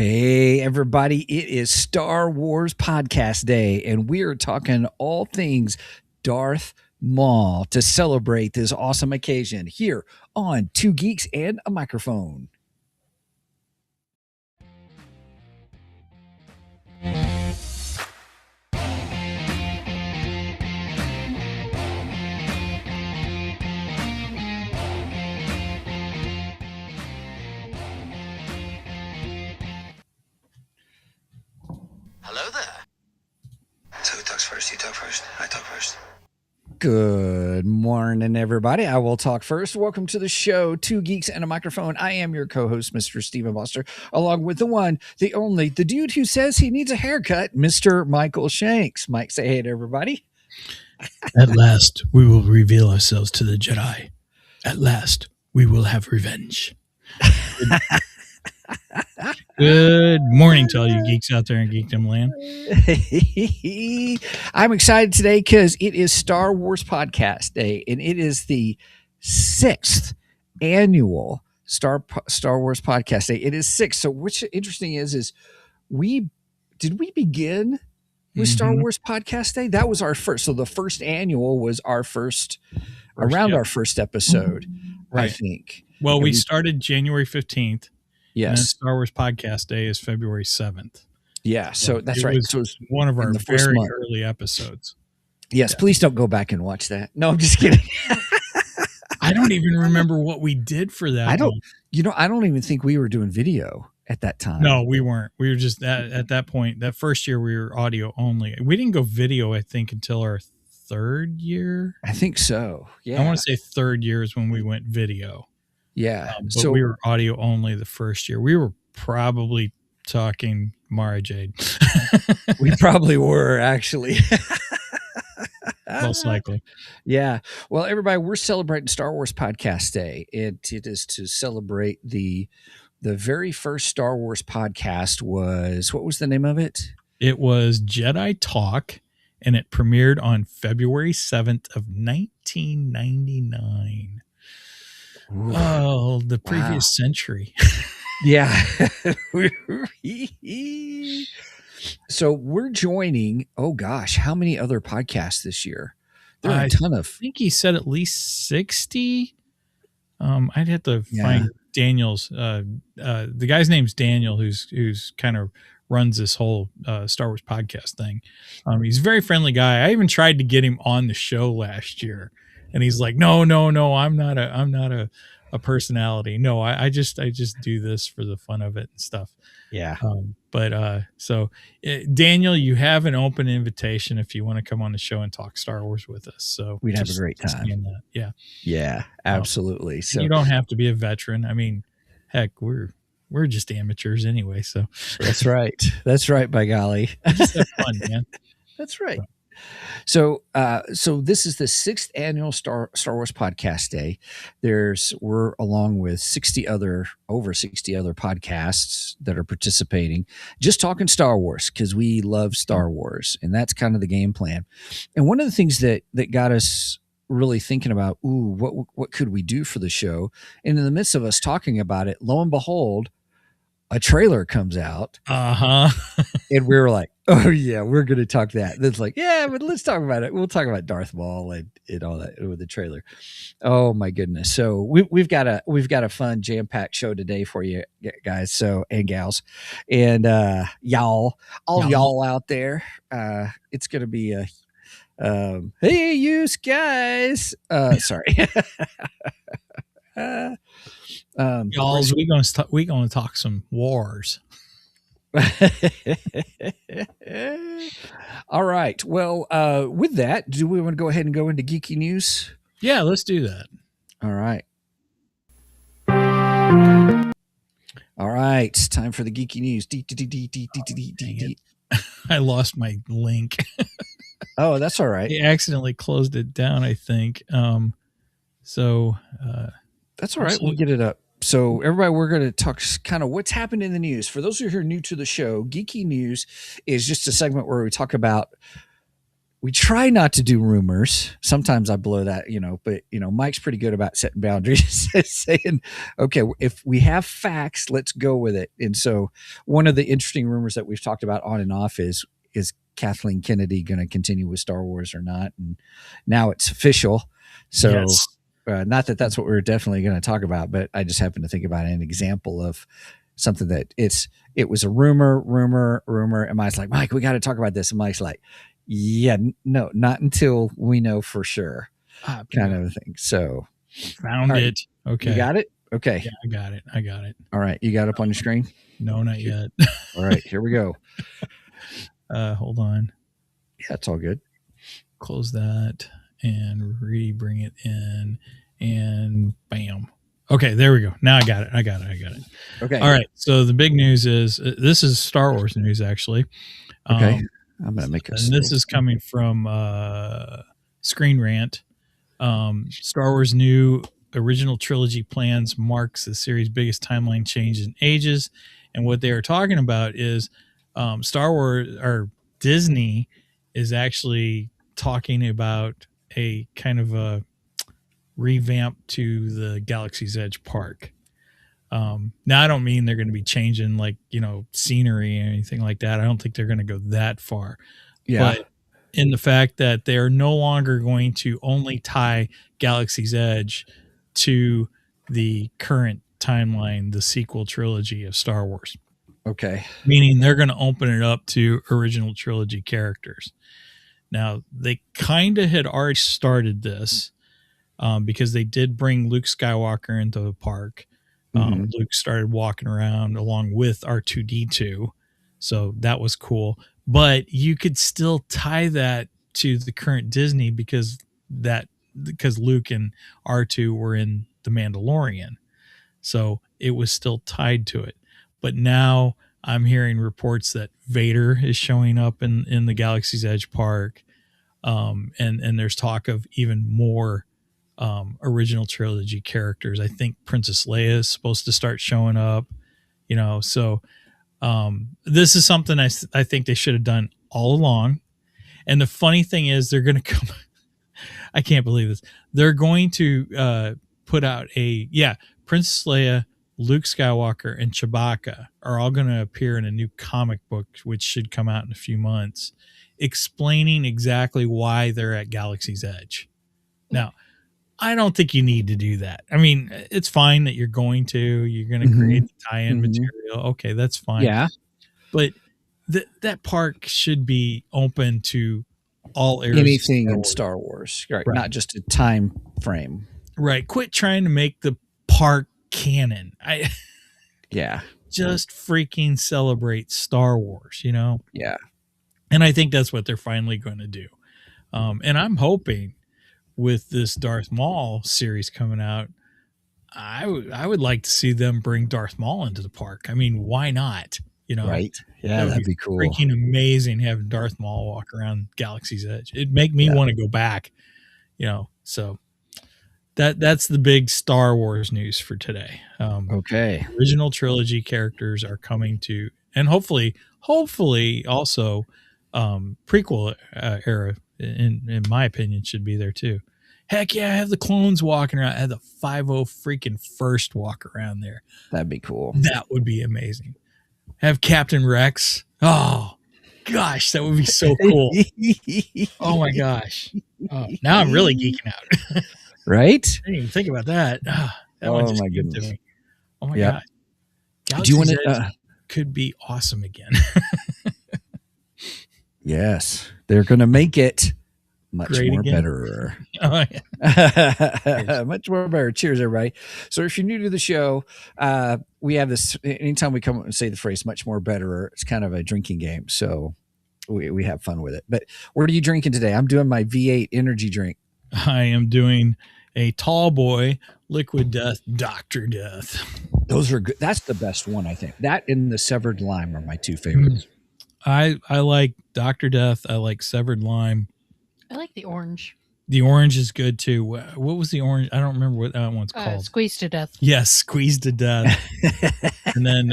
Hey, everybody, it is Star Wars Podcast Day, and we are talking all things Darth Maul to celebrate this awesome occasion here on Two Geeks and a Microphone. Hello there. So who talks first? You talk first? I talk first. Good morning, everybody. I will talk first. Welcome to the show, Two Geeks and a Microphone. I am your co-host, Mr. Stephen Foster, along with the one, the only, the dude who says he needs a haircut, Mr. Michael Shanks. Mike, say hey to everybody. At last, we will reveal ourselves to the Jedi. At last, we will have revenge. Good morning to all you geeks out there in Geekdom Land. I'm excited today because it is Star Wars Podcast Day, and it is the 6th annual Star Wars Podcast Day. It is 6. So what's interesting is we begin with Star Wars Podcast Day? That was our first. So the first annual was our first our first episode, right. I think. Well, we started January 15th. Yes. And Star Wars Podcast Day is February 7th. Yeah, so that's right. So it's one of our very early episodes. Yes, please don't go back and watch that. No, I'm just kidding. I don't even remember what we did for that. I don't even think we were doing video at that time. No, we weren't. We were just at that point, that first year we were audio only. We didn't go video, I think, until our third year. I think so. Yeah. I want to say third year is when we went video. Yeah. But we were audio only the first year. We were probably talking Mara Jade. We probably were, actually. Most likely. Yeah. Well, everybody, we're celebrating Star Wars Podcast Day. It is to celebrate the very first Star Wars podcast was, what was the name of it? It was Jedi Talk, and it premiered on February 7th of 1999. Oh, the previous century. Yeah. So we're joining, oh gosh, how many other podcasts this year? There are a ton of. I think he said at least 60. I'd have to find Daniel's. The guy's name's Daniel, who's kind of runs this whole Star Wars podcast thing. He's a very friendly guy. I even tried to get him on the show last year. And he's like, no, I'm not a personality. No, I just do this for the fun of it and stuff. Yeah. So Daniel, you have an open invitation if you want to come on the show and talk Star Wars with us. So we'd have a great time. Yeah. Yeah, absolutely. So you don't have to be a veteran. I mean, heck, we're just amateurs anyway. So that's right. That's right. By golly. Just have fun, man. That's right. So this is the 6th annual Star Wars Podcast Day. We're along with over 60 other podcasts that are participating, just talking Star Wars because we love Star Wars, and that's kind of the game plan. And one of the things that got us really thinking about, what could we do for the show? And in the midst of us talking about it, lo and behold, a trailer comes out. And we were like, oh yeah, we're going to talk that. And it's like, yeah, but let's talk about it. We'll talk about Darth Maul and all that with the trailer. Oh my goodness. So we've got a fun jam-packed show today for you guys. So, and gals, and y'all out there. It's going to be a, hey, you guys, sorry. Y'all, we gonna talk some wars. All right. Well, with that, do we want to go ahead and go into geeky news? Yeah, let's do that. All right. All right. Time for the geeky news. I lost my link. Oh, that's all right. I accidentally closed it down, I think. So that's all right. We'll get it up. So everybody, we're going to talk kind of what's happened in the news. For those who are new to the show, Geeky News is just a segment where we talk about we try not to do rumors. Sometimes I blow that, but Mike's pretty good about setting boundaries, saying, okay, if we have facts, let's go with it. And so one of the interesting rumors that we've talked about on and off is Kathleen Kennedy going to continue with Star Wars or not? And now it's official. So Yes. Not that that's what we're definitely going to talk about, but I just happen to think about an example of something that it was a rumor. And Mike's like, Mike, we got to talk about this. And Mike's like, yeah, no, not until we know for sure, kind of a thing. So found it. Okay. You got it? Okay. Yeah, I got it. All right. You got it up on your screen? No, not yet. All right, here we go. Hold on. Yeah, it's all good. Close that and bring it in, and bam. Okay, there we go. Now I got it. Okay. All right. So the big news is this is Star Wars news, actually. Okay. I'm going to make and this is coming from Screen Rant. Star Wars new original trilogy plans marks the series' biggest timeline change in ages. And what they are talking about is Star Wars, or Disney, is actually talking about a kind of a revamp to the Galaxy's Edge park. Now, I don't mean they're going to be changing scenery or anything like that. I don't think they're going to go that far. Yeah. But in the fact that they're no longer going to only tie Galaxy's Edge to the current timeline, the sequel trilogy of Star Wars. Okay. Meaning they're going to open it up to original trilogy characters. Now, they kind of had already started this because they did bring Luke Skywalker into the park. Luke started walking around along with R2-D2. So that was cool. But you could still tie that to the current Disney because Luke and R2 were in The Mandalorian. So it was still tied to it. But now I'm hearing reports that Vader is showing up in the Galaxy's Edge park. And there's talk of even more original trilogy characters. I think Princess Leia is supposed to start showing up, so this is something I think they should have done all along. And the funny thing is they're going to come, I can't believe this. They're going to put out Princess Leia, Luke Skywalker, and Chewbacca are all going to appear in a new comic book, which should come out in a few months, explaining exactly why they're at Galaxy's Edge. Now, I don't think you need to do that. I mean, it's fine that you're going to create the tie-in material. Okay, that's fine. Yeah. But that park should be open to all eras. Anything in Star Wars. Right. Not just a time frame. Right. Quit trying to make the park canon. Just freaking celebrate Star Wars, Yeah. And I think that's what they're finally going to do. And I'm hoping with this Darth Maul series coming out, I would like to see them bring Darth Maul into the park. I mean, why not? Right. Yeah, that'd be cool. Freaking amazing having Darth Maul walk around Galaxy's Edge. It'd make me want to go back, so that's the big Star Wars news for today. Okay. Original trilogy characters are coming to, and hopefully also prequel era, in my opinion, should be there too. Heck yeah, have the clones walking around. Have the 50 freaking first walk around there. That'd be cool. That would be amazing. Have Captain Rex. Oh gosh, that would be so cool. Oh my gosh. Oh, now I'm really geeking out. Right? I didn't even think about that. That one just came to me. Oh my god. Do you want to could be awesome again. Yes. They're gonna make it much Great more again. better. Oh, yeah. Much more better. Cheers, everybody. So if you're new to the show, we have this, anytime we come and say the phrase much more better, it's kind of a drinking game. So we have fun with it. But what are you drinking today? I'm doing my V8 energy drink. I am doing a Tall Boy Liquid Death Dr. Death. Those are good. That's the best one, I think. That and the Severed Lime are my two favorites. I like Dr. Death. I like Severed Lime. I like the orange. The orange is good too. What was the orange? I don't remember what that one's called. Squeezed to death. Yes, squeezed to death. And then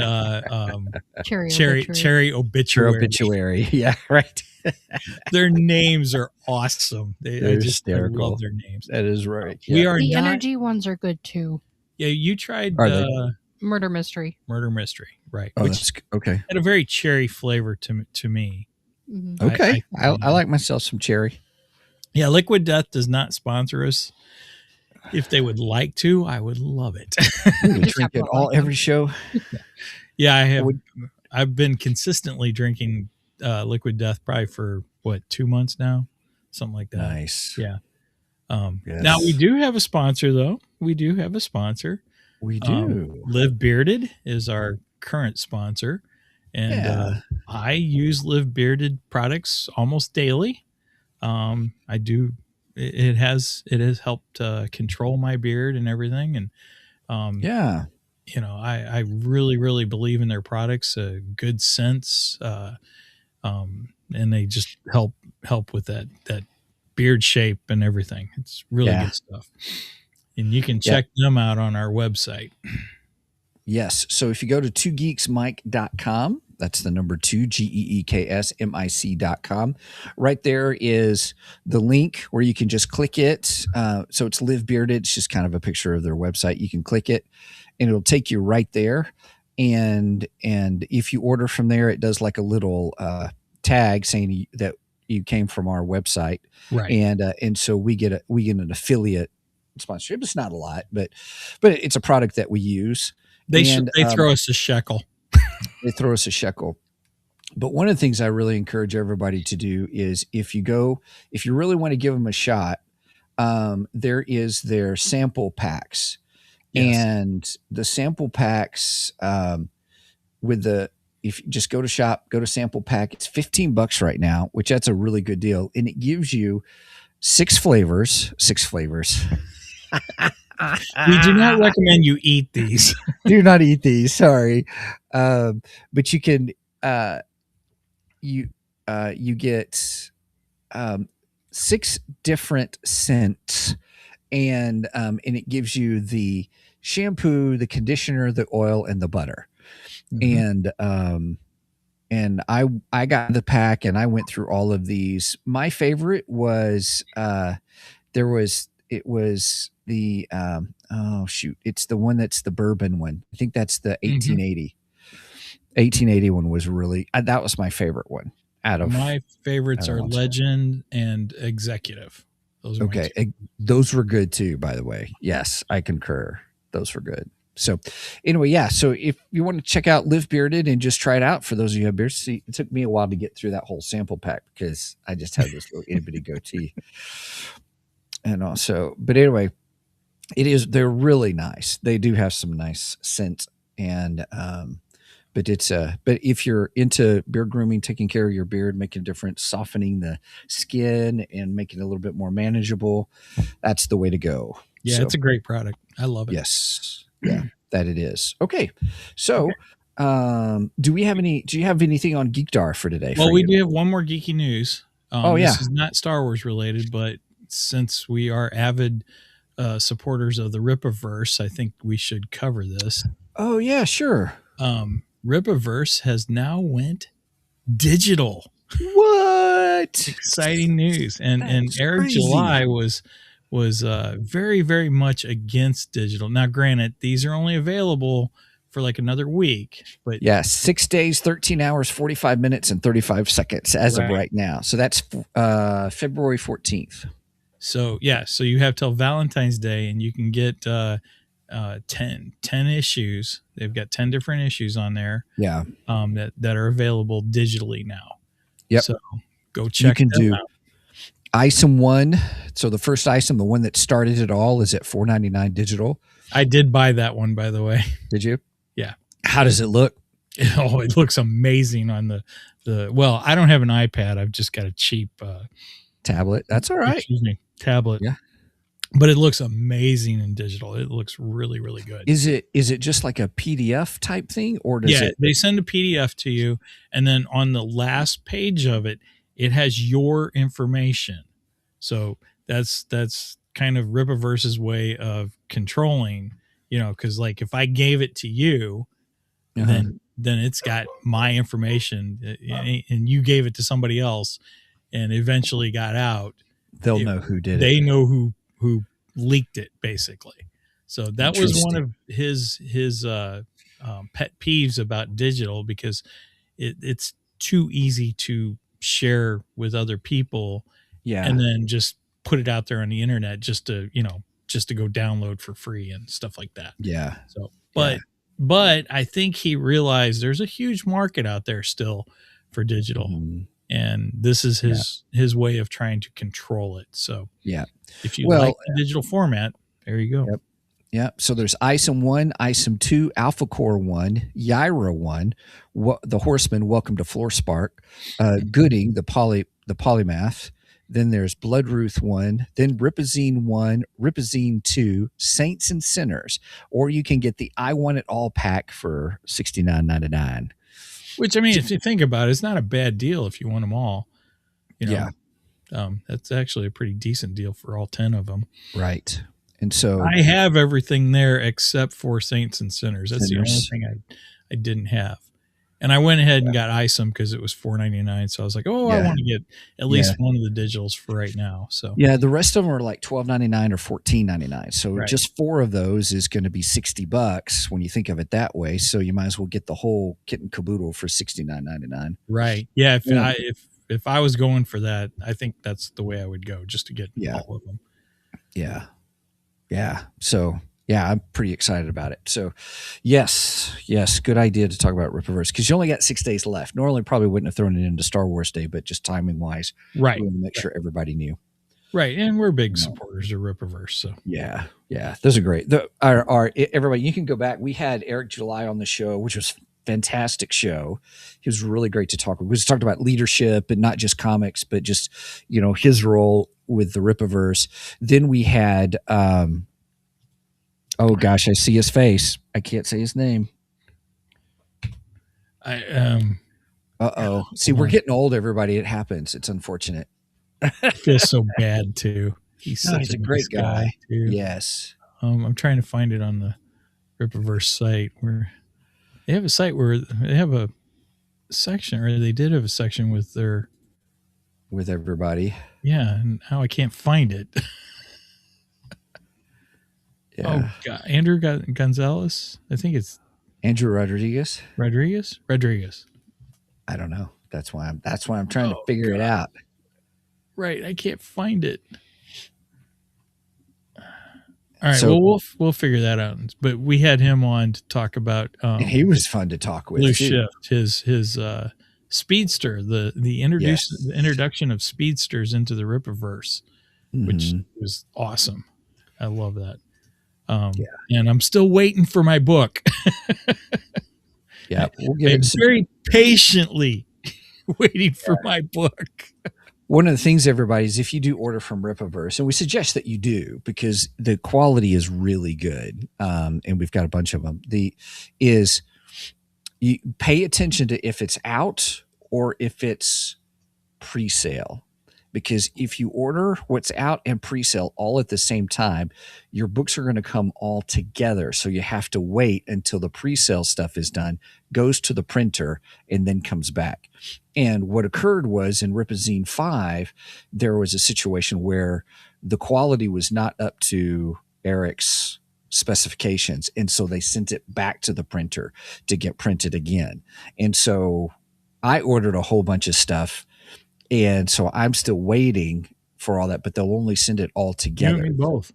cherry obituary. Yeah, right. Their names are awesome. I love their names. That is right. Yeah. The energy ones are good too. Yeah, you tried Murder Mystery. Right? Oh, which okay. had a very cherry flavor to me. Mm-hmm. Okay, I like myself some cherry. Yeah, Liquid Death does not sponsor us. If they would like to, I would love it. We drink it every show. Yeah, I have. I've been consistently drinking Liquid Death probably for 2 months now, something like that. Nice. Yeah. Yes. Now we do have a sponsor, though. We do. Live Bearded is our current sponsor, and I use Live Bearded products almost daily. I do. It has helped control my beard and everything, and I really, really believe in their products. Good scents, and they just help with that beard shape and everything. It's really good stuff, and you can check them out on our website. Yes. So if you go to 2geeksmic.com, that's the number 2, GEEKSMIC.com. Right there is the link where you can just click it. So it's Live Bearded. It's just kind of a picture of their website. You can click it and it'll take you right there. And if you order from there, it does like a little tag saying that you came from our website. Right. And so we get an affiliate sponsorship. It's not a lot, but it's a product that we use. They throw us a shekel. They throw us a shekel. But one of the things I really encourage everybody to do is if you really want to give them a shot, there is their sample packs. Yes. And the sample packs if you just go to sample pack, it's $15 right now, which that's a really good deal. And it gives you 6 flavors. We do not recommend you eat these. Do not eat these. Sorry. But you can, you get 6 different scents, and it gives you the shampoo, the conditioner, the oil, and the butter. Mm-hmm. And I got the pack and I went through all of these. My favorite was it was the it's the one that's the bourbon one. I think that's the 1880. 1880 one was really that was my favorite one. My favorites are Legend and Executive. Those are those were good too, by the way. Yes, I concur. Those were good. So anyway, so if you want to check out Live Bearded and just try it out, for those of you who have beards, see, it took me a while to get through that whole sample pack because I just have this little itty bitty goatee. And also, but anyway, they're really nice. They do have some nice scent, and but if you're into beard grooming, taking care of your beard, making a difference, softening the skin and making it a little bit more manageable, that's the way to go. Yeah, it's a great product. I love it. Yes. Yeah, that it is. Okay. So do you have anything on Geekdar for today? Well, we do have one more geeky news. This is not Star Wars related, but since we are avid supporters of the Rippaverse, I think we should cover this. Oh yeah, sure. Rippaverse has now went digital. What exciting news! And Eric crazy. July was very, very much against digital. Now, granted, these are only available for like another week, but 6 days, 13 hours, 45 minutes, and 35 seconds as of right now. So that's February 14th. So so you have till Valentine's Day, and you can get 10 issues. They've got 10 different issues on there. Yeah, that are available digitally now. Yep. So go check. You can do out. ISOM 1. So the first ISOM, the one that started it all, is at $4.99 digital. I did buy that one, by the way. Did you? Yeah. How does it look? Oh, it looks amazing on the well, I don't have an iPad. I've just got a cheap tablet. That's all right. Excuse me. Tablet. Yeah. But it looks amazing in digital. It looks really, really good. Is it just like a PDF type thing, or does it? They send a PDF to you, and then on the last page of it, it has your information. So that's kind of Rippaverse's way of controlling, because like if I gave it to you, then it's got my information, and you gave it to somebody else and eventually got out, They'll know who did they it. know who leaked it, basically. So that was one Interesting. of his pet peeves about digital, because it's too easy to share with other people, Yeah. and then just put it out there on the internet just to go download for free and stuff like that. Yeah. So, Yeah. but I think he realized there's a huge market out there still for digital, Mhm. and this is his way of trying to control it. So, Yeah. if you like the digital format, there you go. Yep. Yep. So there's ISOM 1, ISOM 2, Alpha Core 1, Yaira 1, the Horseman, Welcome to Floor Spark, Gooding, the Polymath. Then there's Bloodruth 1, then Ripazine 1, Ripazine 2, Saints and Sinners. Or you can get the I Want It All pack for $69.99. Which, I mean, if you think about it, it's not a bad deal if you want them all. Yeah. That's actually a pretty decent deal for all 10 of them. Right. And so I have everything there except for Saints and Sinners. That's the only thing I didn't have. And I went ahead and got ISOM because it was $4.99. So I was like, I want to get at least one of the digitals for right now. So yeah, the rest of them are like $12.99 or $14.99. So just 4 of those is going to be $60 when you think of it that way. So you might as well get the whole kit and caboodle for $69.99. Right. Yeah. If I was going for that, I think that's the way I would go, just to get all of them. Yeah. Yeah. So yeah, I'm pretty excited about it. So yes, good idea to talk about Rippaverse, because you only got 6 days left. Normally probably wouldn't have thrown it into Star Wars Day, but just timing wise, we want to make sure everybody knew. Right. And we're big supporters of Rippaverse. So yeah, those are great. Everybody, you can go back. We had Eric July on the show, which was fantastic show. He was really great to talk with. We just talked about leadership and not just comics, but just, his role with the Rippaverse. Then we had, oh gosh, I see his face. I can't say his name. See, we're getting old, everybody. It happens. It's unfortunate. I feel so bad too. He's a great guy too. Yes. I'm trying to find it on the Rippaverse site, where they have a site where they have a section, or they did have a section with everybody. Yeah, and now I can't find it. Yeah. Oh God, Andrew Gonzalez. I think it's Andrew Rodriguez. Rodriguez. I don't know. That's why I'm trying to figure it out. Right, I can't find it. All right, so, we'll figure that out. But we had him on to talk about. And he was fun to talk with. Blue Shift, his Speedster, the introduction of Speedsters into the Rippaverse, which was awesome. I love that. And I'm still waiting for my book. Yeah, we'll get it very patiently waiting for my book. One of the things, everybody, is if you do order from Rippaverse, and we suggest that you do, because the quality is really good, and we've got a bunch of them, you pay attention to if it's out or if it's pre-sale. Because if you order what's out and pre-sale all at the same time, your books are going to come all together. So you have to wait until the pre-sale stuff is done, goes to the printer, and then comes back. And what occurred was in Ripazine 5, there was a situation where the quality was not up to Eric's specifications. And so they sent it back to the printer to get printed again. And so I ordered a whole bunch of stuff. And so I'm still waiting for all that, but they'll only send it all together. You and me both.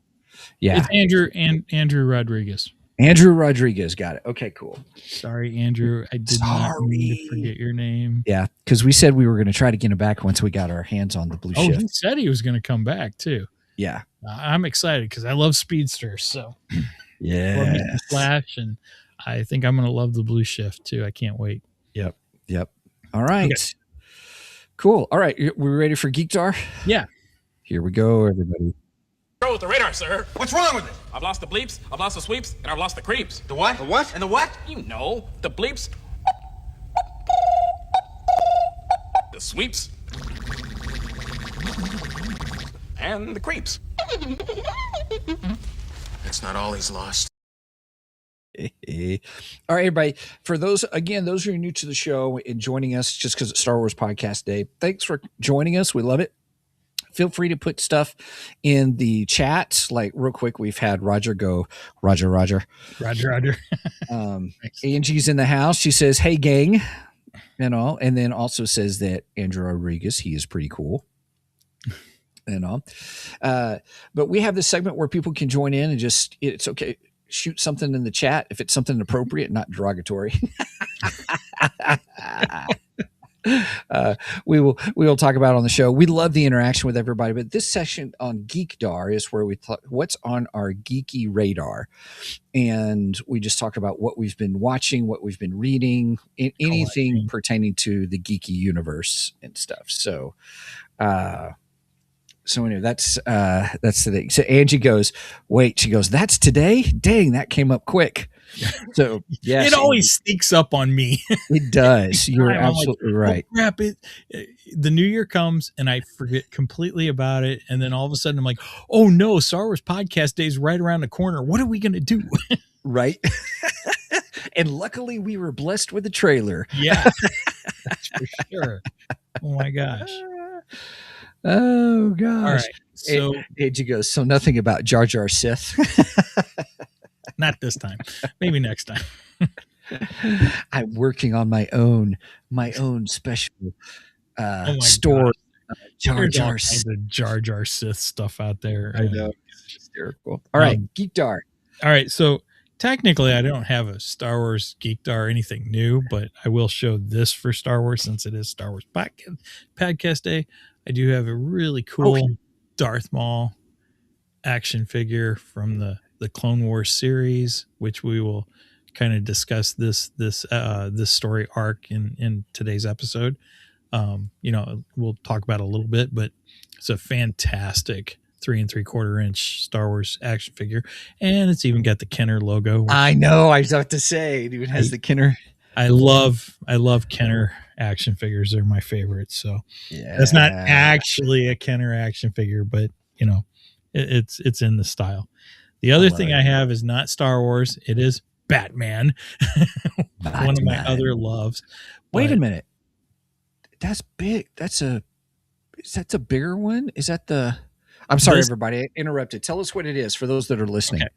Yeah. It's Andrew Rodriguez. Andrew Rodriguez, got it. Okay, cool. Sorry, Andrew. I did not mean to forget your name. Yeah, because we said we were going to try to get him back once we got our hands on the Blue Shift. He said he was going to come back too. Yeah. I'm excited because I love Speedsters. So yeah, Flash, and I think I'm going to love the Blue Shift too. I can't wait. Yep. All right. Okay. Cool. All right. We ready for Geektar? Yeah. Here we go, everybody. Go with the radar, sir. What's wrong with it? I've lost the bleeps, I've lost the sweeps, and I've lost the creeps. The what? The what? And the what? You know, the bleeps, the sweeps, and the creeps. That's not all he's lost. All right, everybody. For those who are new to the show and joining us just because it's Star Wars Podcast Day, thanks for joining us. We love it. Feel free to put stuff in the chat. Like real quick, we've had Roger go, Roger. Angie's in the house. She says, "Hey, gang," and all, and then also says that Andrew Rodriguez, he is pretty cool. And all. But we have this segment where people can join in and just, it's okay. Shoot something in the chat if it's something appropriate, not derogatory. We will talk about it on the show. We love the interaction with everybody, but this session on Geekdar is where we talk what's on our geeky radar, and we just talk about what we've been watching, what we've been reading, anything pertaining to the geeky universe and stuff. So anyway, that's the thing. So Angie goes, wait, she goes, that's today? Dang, that came up quick. So yeah, it always sneaks up on me. It does. You're absolutely right. Oh, crap! The new year comes and I forget completely about it, and then all of a sudden I'm like, oh no, Star Wars Podcast Day is right around the corner. What are we going to do? Right. And luckily we were blessed with a trailer. Yeah, that's for sure. Oh my gosh. Oh gosh. All right. So Angie goes, so nothing about Jar Jar Sith. Not this time. Maybe next time. I'm working on my own special store. Jar Jar Sith stuff out there. I know. It's hysterical. All right, Geekdar. All right, so technically I don't have a Star Wars Geekdar or anything new, but I will show this for Star Wars since it is Star Wars Podcast Day. I do have a really cool Darth Maul action figure from the Clone Wars series, which we will kind of discuss this story arc in today's episode. We'll talk about it a little bit, but it's a fantastic 3 3/4 inch Star Wars action figure, and it's even got the Kenner logo. I know. I was about to say it even has the Kenner. I love Kenner action figures. They're my favorite. So that's not actually a Kenner action figure, but it's in the style. The other thing I have is not Star Wars. It is Batman. One of my other loves. Wait a minute. That's big. That's a bigger one? Is that the... I'm sorry, everybody. I interrupted. Tell us what it is for those that are listening. Okay.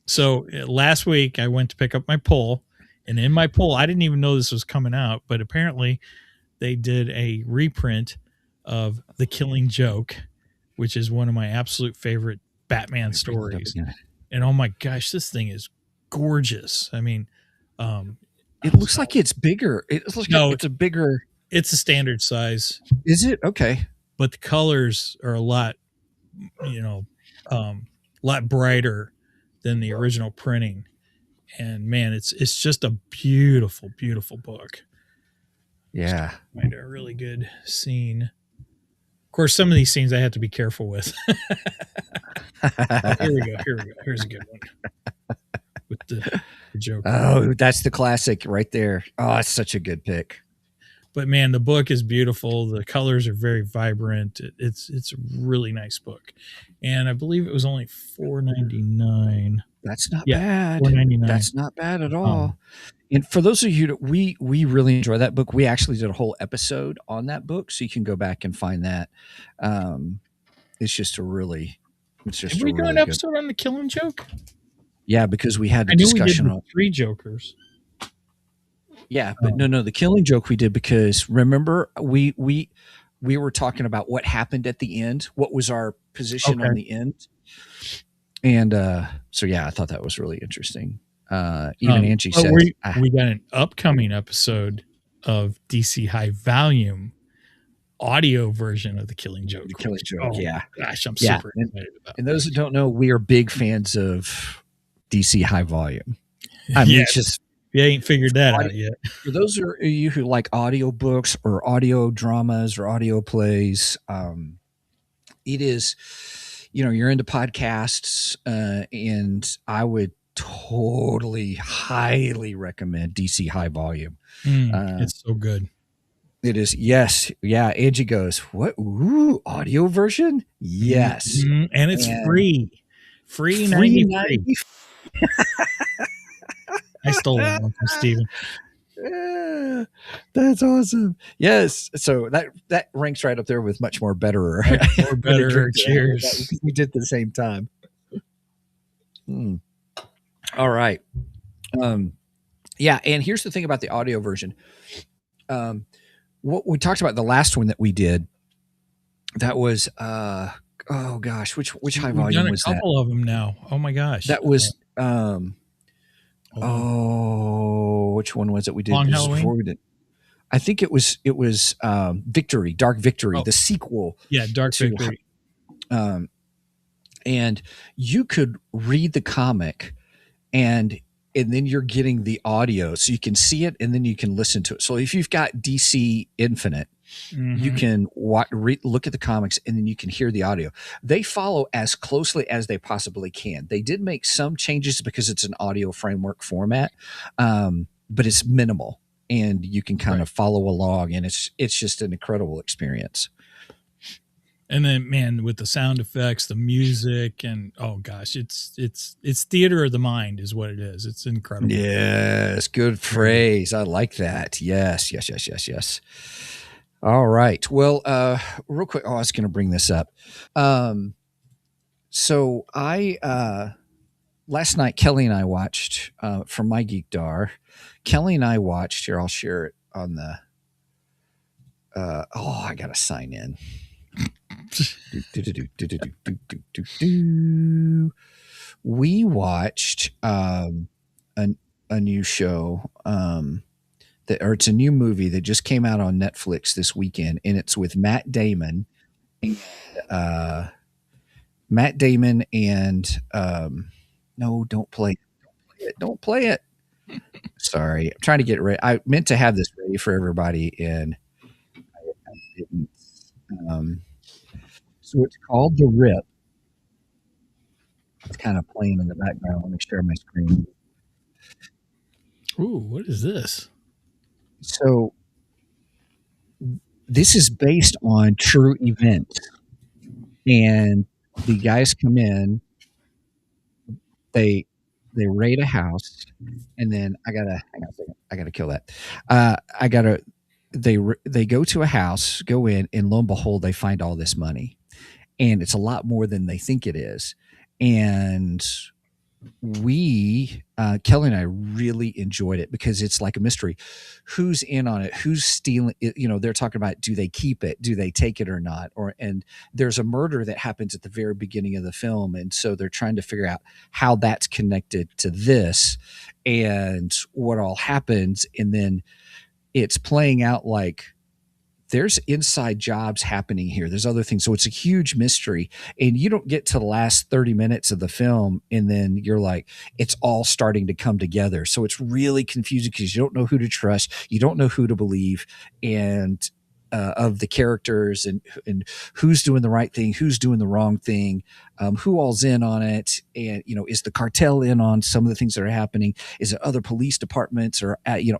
So last week I went to pick up my pull, and in my pull, I didn't even know this was coming out, but apparently they did a reprint of The Killing Joke, which is one of my absolute favorite Batman stories. And oh my gosh, this thing is gorgeous. I mean, it looks like it's bigger. It looks like it's a bigger. It's a standard size. Is it? Okay. But the colors are a lot brighter than the original printing. And man, it's just a beautiful, beautiful book. Yeah. Find a really good scene. Of course, some of these scenes I have to be careful with. Here we go. Here's a good one. With the joke. Oh, that's the classic right there. Oh, it's such a good pick. But man, the book is beautiful. The colors are very vibrant. It's a really nice book. And I believe it was only $4.99. That's not bad. $4.99. That's not bad at all. And for those of you that we really enjoy that book, we actually did a whole episode on that book, so you can go back and find that. Did we do an episode on The Killing Joke? Yeah, because we had a discussion on 3 Jokers. Yeah, but no, The Killing Joke we did because remember we were talking about what happened at the end, what was our position on the end, and so yeah, I thought that was really interesting. Even Angie said we got an upcoming episode of DC High Volume audio version of The Killing Joke. The Killing Joke, yeah. Gosh, I'm super excited about. And those who don't know, we are big fans of DC High Volume. I mean, it's just. You ain't figured that out yet. For those of you who like audio books or audio dramas or audio plays, it is, you're into podcasts, and I would totally highly recommend DC High Volume. It's so good. It is. Yes. Yeah. Angie goes, what? Ooh, audio version? Yes. Mhm. And it's free. Free Free 93. I stole that one from Steven. Yeah, that's awesome. Yes. So that ranks right up there with much more better. Or better. Cheers. We did at the same time. All right. Yeah. And here's the thing about the audio version. What we talked about the last one that we did, that was, oh gosh, which high We've volume done was a that? couple of them now. Oh my gosh. That was, which one was it we did? Long This was Halloween? before we did. I think it was Victory, Dark Victory, the sequel. Yeah, Dark to, Victory. And you could read the comic and then you're getting the audio, so you can see it and then you can listen to it. So if you've got DC Infinite, you can look at the comics and then you can hear the audio. They follow as closely as they possibly can. They did make some changes because it's an audio framework format, but it's minimal and you can kind of follow along, and it's just an incredible experience. And then, man, with the sound effects, the music, and oh gosh, it's theater of the mind is what it is. It's incredible. Yes, good phrase. I like that. Yes. All right. Well, real quick. I was going to bring this up. So last night, Kelly and I watched from my Geek Dar. Kelly and I watched here. I'll share it on the. I gotta sign in. We watched a new show. It's a new movie that just came out on Netflix this weekend, and it's with Matt Damon and no, don't play it. Sorry, I'm trying to get ready. I meant to have this ready for everybody, and I didn't. So it's called The Rip. It's kind of playing in the background. Let me share my screen. Ooh, what is this? So this is based on true events, and the guys come in, they raid a house, and then I gotta hang on a second. I gotta kill that. They go to a house, go in, and lo and behold, they find all this money, and it's a lot more than they think it is. And Kelly and I really enjoyed it because it's like a mystery. Who's in on it? Who's stealing it? They're talking about, do they keep it? Do they take it or not? And there's a murder that happens at the very beginning of the film. And so they're trying to figure out how that's connected to this and what all happens. And then it's playing out like there's inside jobs happening here. There's other things. So it's a huge mystery, and you don't get to the last 30 minutes of the film, and then you're like, it's all starting to come together. So it's really confusing because you don't know who to trust. You don't know who to believe, and of the characters and who's doing the right thing, who's doing the wrong thing, who all's in on it. And, is the cartel in on some of the things that are happening? Is it other police departments or, it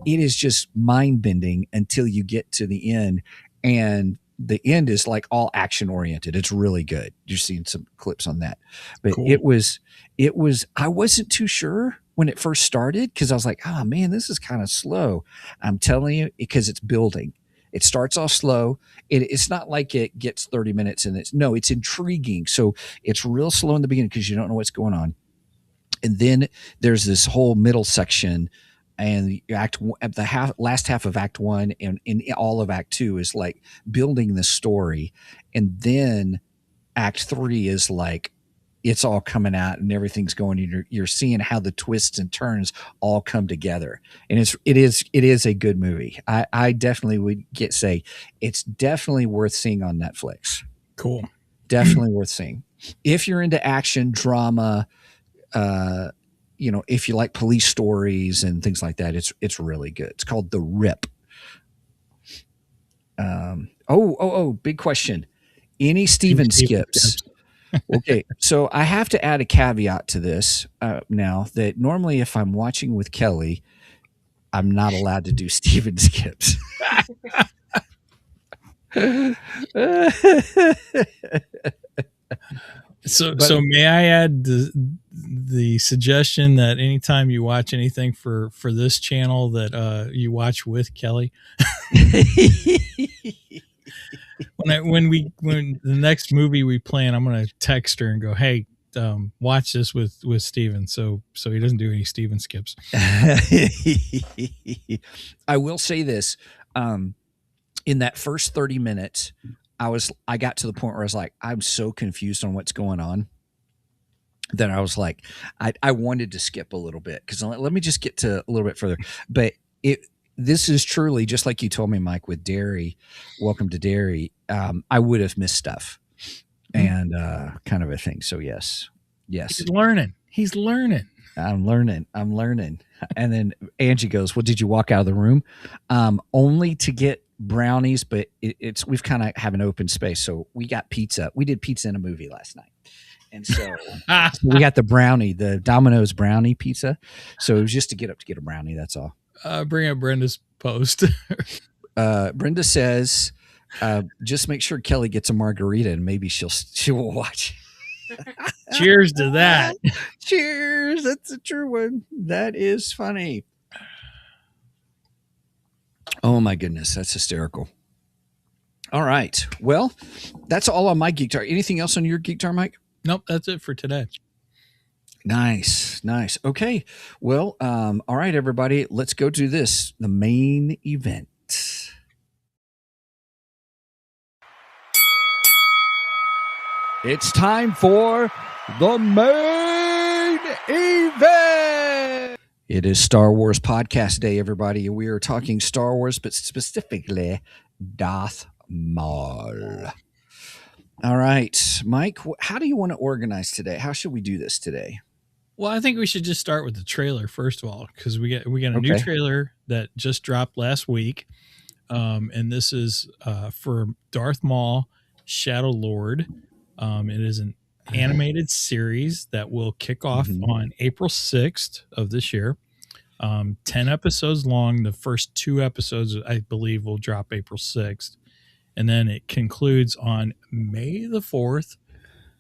is just mind bending until you get to the end. And the end is like all action oriented. It's really good. You're seeing some clips on that, but cool. It was, I wasn't too sure when it first started, because I was like, oh man, this is kind of slow. I'm telling you, because it's building. It starts off slow. It's not like it gets 30 minutes and it's intriguing. So it's real slow in the beginning because you don't know what's going on. And then there's this whole middle section, and last half of Act 1 and in all of Act 2 is like building the story. And then Act 3 is like, it's all coming out and everything's going. You're seeing how the twists and turns all come together, and it is a good movie. I definitely would say it's definitely worth seeing on Netflix. Cool, definitely worth seeing if you're into action drama. If you like police stories and things like that, it's really good. It's called The Rip. Big question. Any Steven skips? Okay, so I have to add a caveat to this now, that normally if I'm watching with Kelly, I'm not allowed to do Steven skips. So may I add the suggestion that anytime you watch anything for this channel that you watch with Kelly? when the next movie we plan, I'm going to text her and go, hey, watch this with Steven so he doesn't do any Steven skips. I will say this, in that first 30 minutes, I got to the point where I was like, I'm so confused on what's going on that I was like, I wanted to skip a little bit because let me just get to a little bit further. But this is truly just like you told me, Mike, with Derry. Welcome to Derry. I would have missed stuff and kind of a thing. So yes. He's learning. I'm learning. And then Angie goes, well, did you walk out of the room? Only to get brownies, but we've kind of have an open space. So we got pizza. We did pizza in a movie last night. And so we got the Domino's brownie pizza. So it was just to get up to get a brownie. That's all. Bring up Brenda's post. Brenda says, just make sure Kelly gets a margarita and maybe she will watch. Cheers to that. Cheers. That's a true one. That is funny. Oh my goodness. That's hysterical. All right. Well, that's all on my Geek Tar. Anything else on your Geek Tar, Mike? Nope. That's it for today. Nice. Okay. Well, all right, everybody, let's go to the main event. It's time for the main event. It is Star Wars Podcast Day, everybody. We are talking Star Wars, but specifically Darth Maul. All right, Mike, how do you want to organize today? How should we do this today? Well, I think we should just start with the trailer first of all, because we got a new trailer that just dropped last week, and this is for Darth Maul, Shadow Lord. It is an animated series that will kick off on April 6th of this year. 10 episodes long. The first 2 episodes, I believe, will drop April 6th. And then it concludes on May the 4th,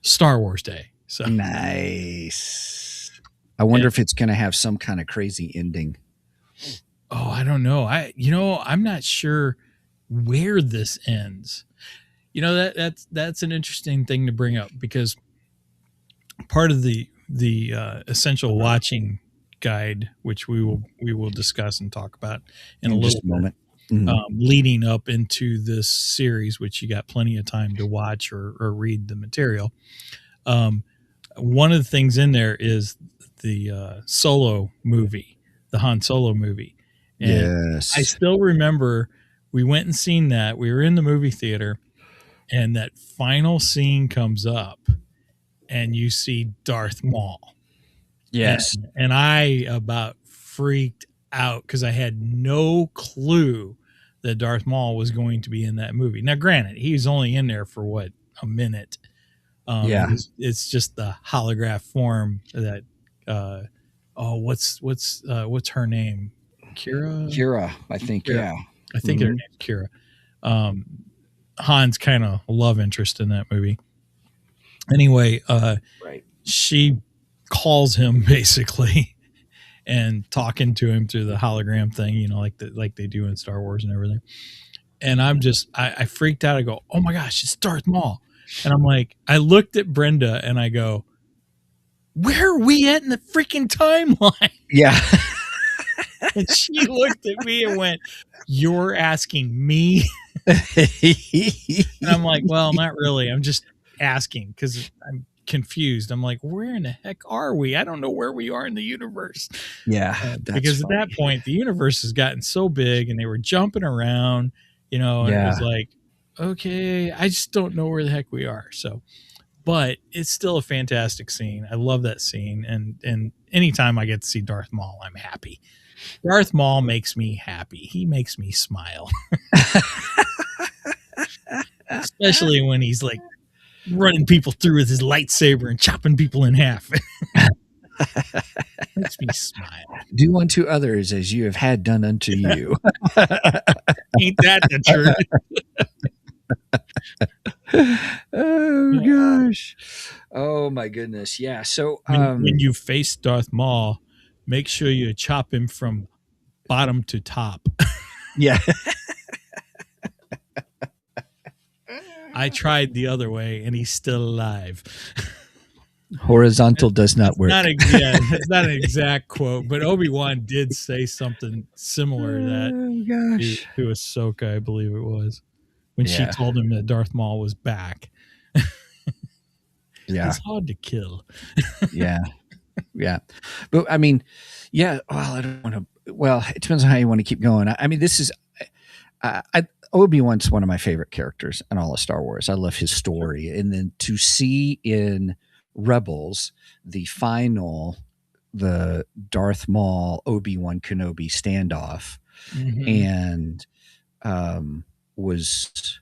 Star Wars Day. So nice. I wonder if it's going to have some kind of crazy ending. Oh, I don't know. I'm not sure where this ends. That's an interesting thing to bring up because part of the essential watching guide, which we will discuss and talk about in a little moment, leading up into this series, which you got plenty of time to watch or read the material. One of the things in there is the Solo movie, the Han Solo movie. And yes, I still remember we went and seen that. We were in the movie theater. And that final scene comes up and you see Darth Maul. Yes. And I about freaked out because I had no clue that Darth Maul was going to be in that movie. Now, granted, he's only in there for a minute. It's just the holograph form that, what's her name? Kira, I think. Kira. Yeah. I think her name's Kira. Han's kind of love interest in that movie. Anyway, she calls him basically and talking to him through the hologram thing, like they do in Star Wars and everything. And I'm just, I freaked out. I go, oh my gosh, it's Darth Maul. And I'm like, I looked at Brenda and I go, where are we at in the freaking timeline? Yeah. And she looked at me and went, you're asking me? And I'm like, well, not really. I'm just asking because I'm confused. I'm like, where in the heck are we? I don't know where we are in the universe. Yeah. Because funny. At that point, the universe has gotten so big and they were jumping around, and it was like, okay, I just don't know where the heck we are. So, but it's still a fantastic scene. I love that scene. And anytime I get to see Darth Maul, I'm happy. Darth Maul makes me happy. He makes me smile. Especially when he's like running people through with his lightsaber and chopping people in half. Makes me smile. Do unto others as you have had done unto you. Ain't that the truth? Oh gosh. Oh my goodness. Yeah. So When you face Darth Maul, make sure you chop him from bottom to top. yeah. I tried the other way, and he's still alive. Horizontal does not work. It's not an exact quote, but Obi-Wan did say something similar to that Oh to gosh. Ahsoka, I believe it was, when she Yeah. told him that Darth Maul was back. Yeah. He's hard to kill. Yeah. Yeah. But I mean, yeah, well, I don't want to, well, it depends on how you want to keep going. I mean, this is, Obi-Wan's one of my favorite characters in all of Star Wars. I love his story. And then to see in Rebels, the Darth Maul, Obi-Wan Kenobi standoff, and was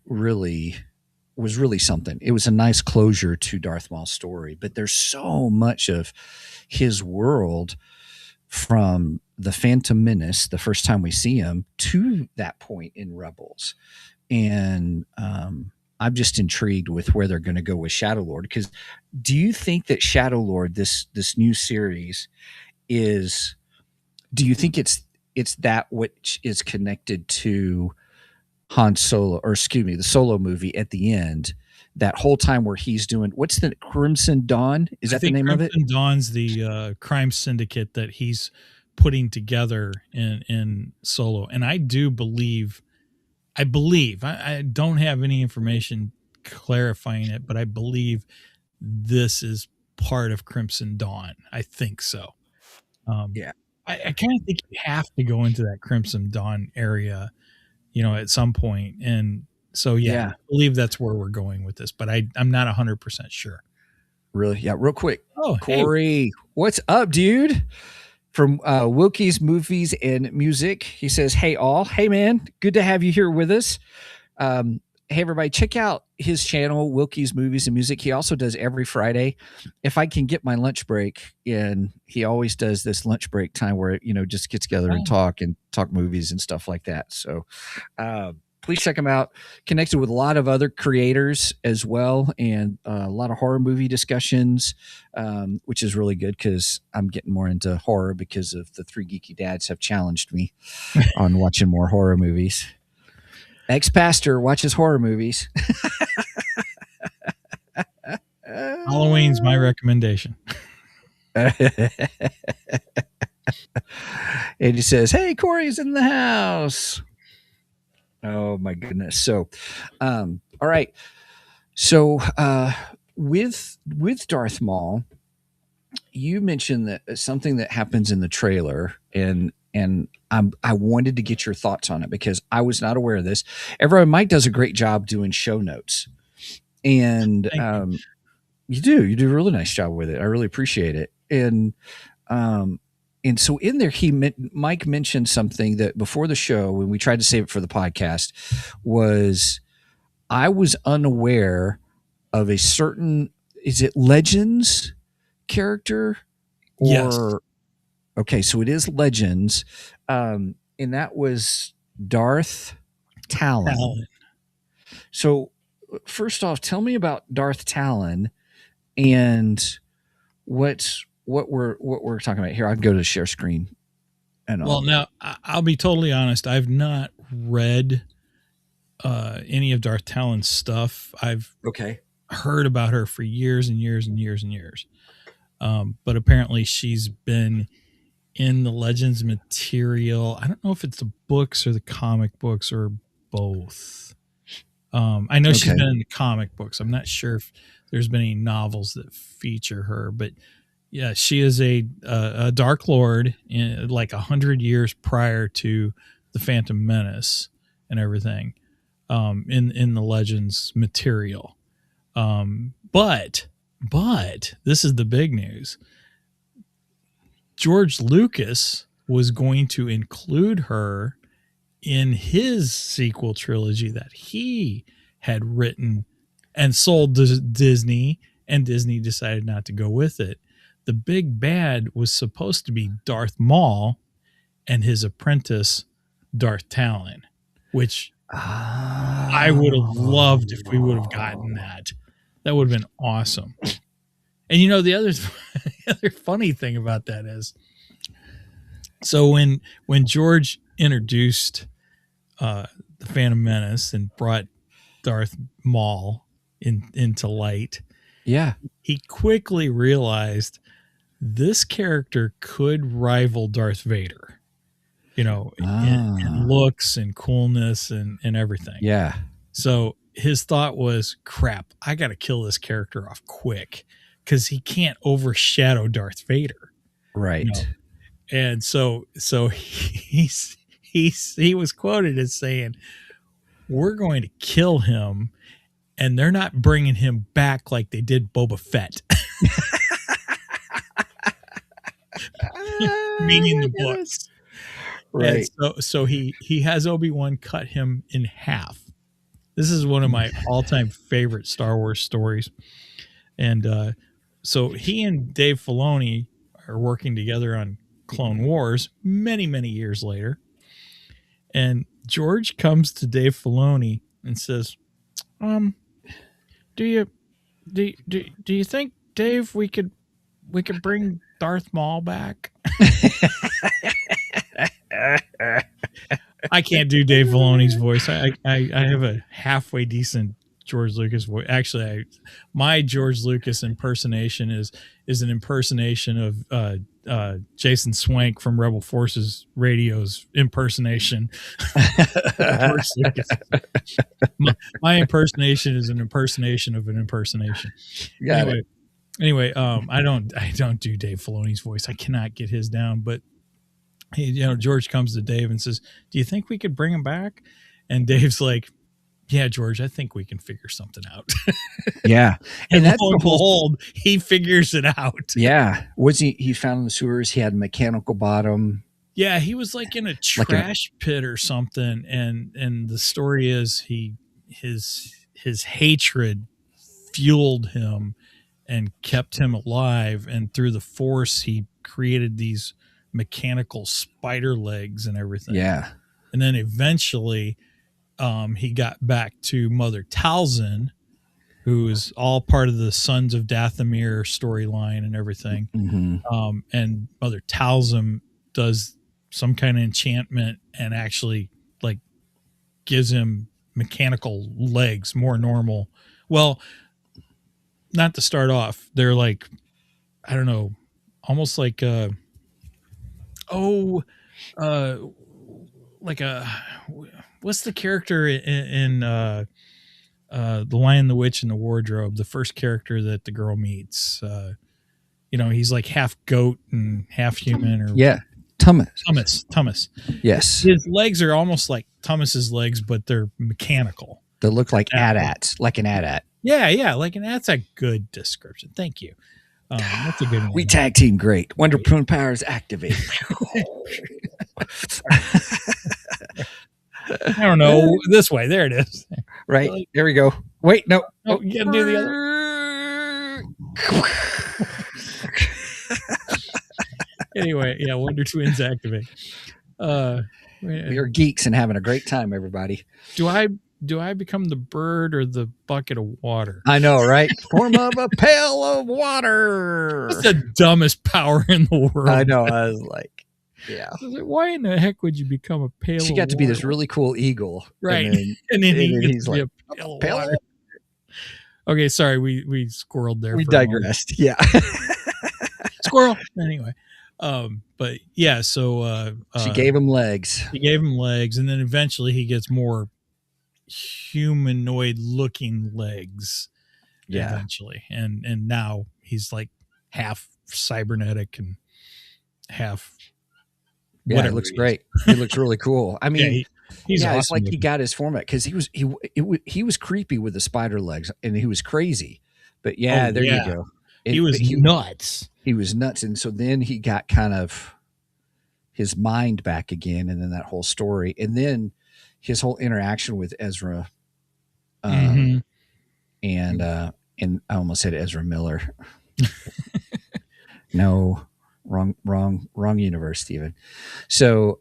really something. It was a nice closure to Darth Maul's story, but there's so much of his world from the Phantom Menace, the first time we see him, to that point in Rebels. And I'm just intrigued with where they're going to go with Shadow Lord. Because do you think that Shadow Lord, this new series, is? Do you think it's that which is connected to Han Solo, or excuse me, the Solo movie at the end? That whole time where he's doing, what's the Crimson Dawn? Is that the name of it? Crimson Dawn's the crime syndicate that he's putting together in Solo. And I do believe, I don't have any information clarifying it, but I believe this is part of Crimson Dawn. I think so. Yeah. I kind of think you have to go into that Crimson Dawn area, at some point. And so, I believe that's where we're going with this, but I'm not 100% sure. Really? Yeah. Real quick. Oh, Corey, hey. What's up, dude? From Wilkie's Movies and Music. He says, hey, all. Hey, man. Good to have you here with us. Hey, everybody, check out his channel, Wilkie's Movies and Music. He also does every Friday. If I can get my lunch break in, he always does this lunch break time where, just get together and talk movies and stuff like that. So please check him out. Connected with a lot of other creators as well, and a lot of horror movie discussions, which is really good because I'm getting more into horror because of the three geeky dads have challenged me on watching more horror movies. Ex-pastor watches horror movies. Halloween's my recommendation. And he says, hey, Corey's in the house. Oh, my goodness. So, all right. So with Darth Maul, you mentioned that something that happens in the trailer, and I wanted to get your thoughts on it because I was not aware of this. Mike does a great job doing show notes, and you do a really nice job with it. I really appreciate it. And so in there, Mike mentioned something that before the show, when we tried to save it for the podcast, was I was unaware of a certain, is it Legends character? Yes. Okay, so it is Legends, and that was Darth Talon. So first off, tell me about Darth Talon and what we're talking about here. I can go to the share screen. Well, now I'll be totally honest. I've not read any of Darth Talon's stuff. I've heard about her for years and years and years and years. But apparently she's been in the Legends material. I don't know if it's the books or the comic books or both. I know she's been in the comic books. I'm not sure if there's been any novels that feature her, but yeah, she is a Dark Lord in like 100 years prior to the Phantom Menace and everything, in the Legends material. But this is the big news. George Lucas was going to include her in his sequel trilogy that he had written and sold to Disney, and Disney decided not to go with it. the big bad was supposed to be Darth Maul and his apprentice Darth Talon, which I would have loved if we would have gotten that. That would have been awesome. And the other funny thing about that is, so when George introduced the Phantom Menace and brought Darth Maul into light, he quickly realized this character could rival Darth Vader, in looks and coolness and everything. Yeah. So his thought was, crap, I got to kill this character off quick because he can't overshadow Darth Vader. Right. And so he was quoted as saying, we're going to kill him, and they're not bringing him back like they did Boba Fett. Meaning the books. Right. And so he has Obi-Wan cut him in half. This is one of my all-time favorite Star Wars stories. And so he and Dave Filoni are working together on Clone Wars many, many years later. And George comes to Dave Filoni and says, do you think, Dave, we could bring Darth Maul back? I can't do Dave Filoni's voice. I have a halfway decent George Lucas voice. Actually, my George Lucas impersonation is an impersonation of Jason Swank from Rebel Forces Radio's impersonation. George Lucas. My impersonation is an impersonation of an impersonation. Anyway, I don't do Dave Filoni's voice. I cannot get his down. But George comes to Dave and says, "Do you think we could bring him back?" And Dave's like, "Yeah, George, I think we can figure something out." Yeah. And that's lo and behold, he figures it out. Yeah. Was he found in the sewers? He had a mechanical bottom. Yeah, he was like in a trash pit or something. And the story is his hatred fueled him and kept him alive. And through the Force, he created these mechanical spider legs and everything. Yeah. And then eventually he got back to Mother Talzin, who is all part of the Sons of Dathomir storyline and everything. Mm-hmm. And Mother Talzin does some kind of enchantment and actually like gives him mechanical legs, more normal. Well, not to start off, they're like, I don't know, almost like what's the character in The Lion, the Witch, and the Wardrobe, the first character that the girl meets? He's like half goat and half human. Or Tummus. Yes. His legs are almost like Tummus's legs, but they're mechanical. They look like AT-ATs, like an AT-AT. Yeah, that's a good description. Thank you. That's a good one. We tag team great. Wonder Prune powers activate. I don't know. This way. There it is. Right. There we go. Wait, no. Oh, you gotta do the other. Anyway, yeah, Wonder Twins activate. We are geeks and having a great time, everybody. Do I become the bird or the bucket of water? I know, right? Form of a pail of water. That's the dumbest power in the world. I know. I was like, yeah. I was like, why in the heck would you become a pail of water? She got to be this really cool eagle. Right. And then he's like, a pail of water. Okay, sorry, we squirreled there. We digressed. Yeah. Squirrel. Anyway. But yeah, so she gave him legs. He gave him legs, and then eventually he gets more humanoid looking legs. Yeah. Eventually. And now he's like half cybernetic and half whatever. It looks great. He looks really cool. I mean, he's awesome. It's like he got his format because he was creepy with the spider legs and he was crazy. But you go. He was nuts. He was nuts. And so then he got kind of his mind back again, and then that whole story. And then his whole interaction with Ezra. And I almost said Ezra Miller. No, wrong universe, Steven. So,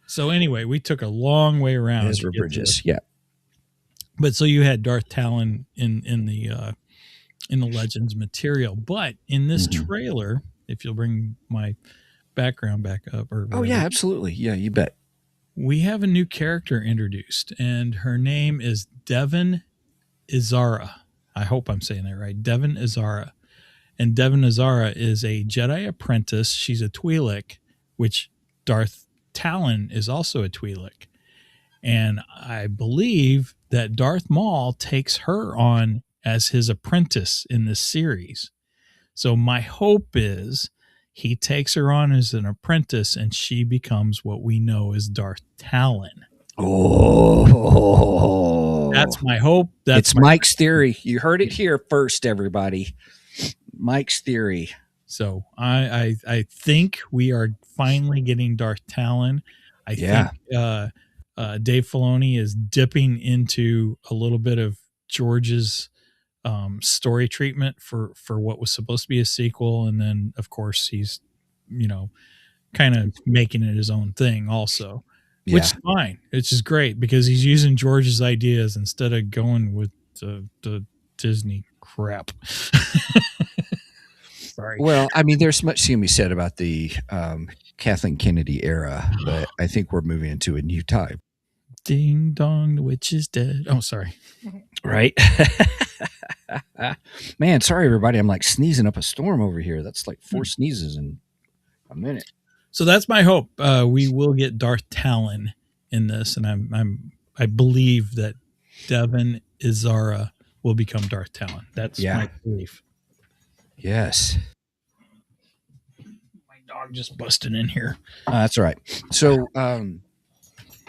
So anyway, we took a long way around. Ezra Bridges. Yeah. But so you had Darth Talon in the Legends material, but in this trailer, if you'll bring my background back up, or whatever, yeah, absolutely, yeah, you bet. We have a new character introduced, and her name is Devin Izara. I hope I'm saying that right. Devin Izara. And Devin Izara is a Jedi apprentice. She's a Twi'lek, which Darth Talon is also a Twi'lek. And I believe that Darth Maul takes her on as his apprentice in this series. So my hope is he takes her on as an apprentice and she becomes what we know as Darth Talon. Oh, that's my hope. It's Mike's theory. You heard it here first, everybody. Mike's theory. So I think we are finally getting Darth Talon. I think Dave Filoni is dipping into a little bit of George's story treatment for what was supposed to be a sequel, and then of course he's kind of making it his own thing also, which is fine. It's just great because he's using George's ideas instead of going with the Disney crap. Sorry. Well, I mean, there's much to be said about the Kathleen Kennedy era, but I think we're moving into a new time. Ding dong, the witch is dead. Oh, sorry. Right. Man, sorry, everybody. I'm like sneezing up a storm over here. That's like 4 sneezes in a minute. So that's my hope. We will get Darth Talon in this, and I believe that Devin Izara will become Darth Talon. That's my belief. Yes. My dog just busted in here. That's all right. So,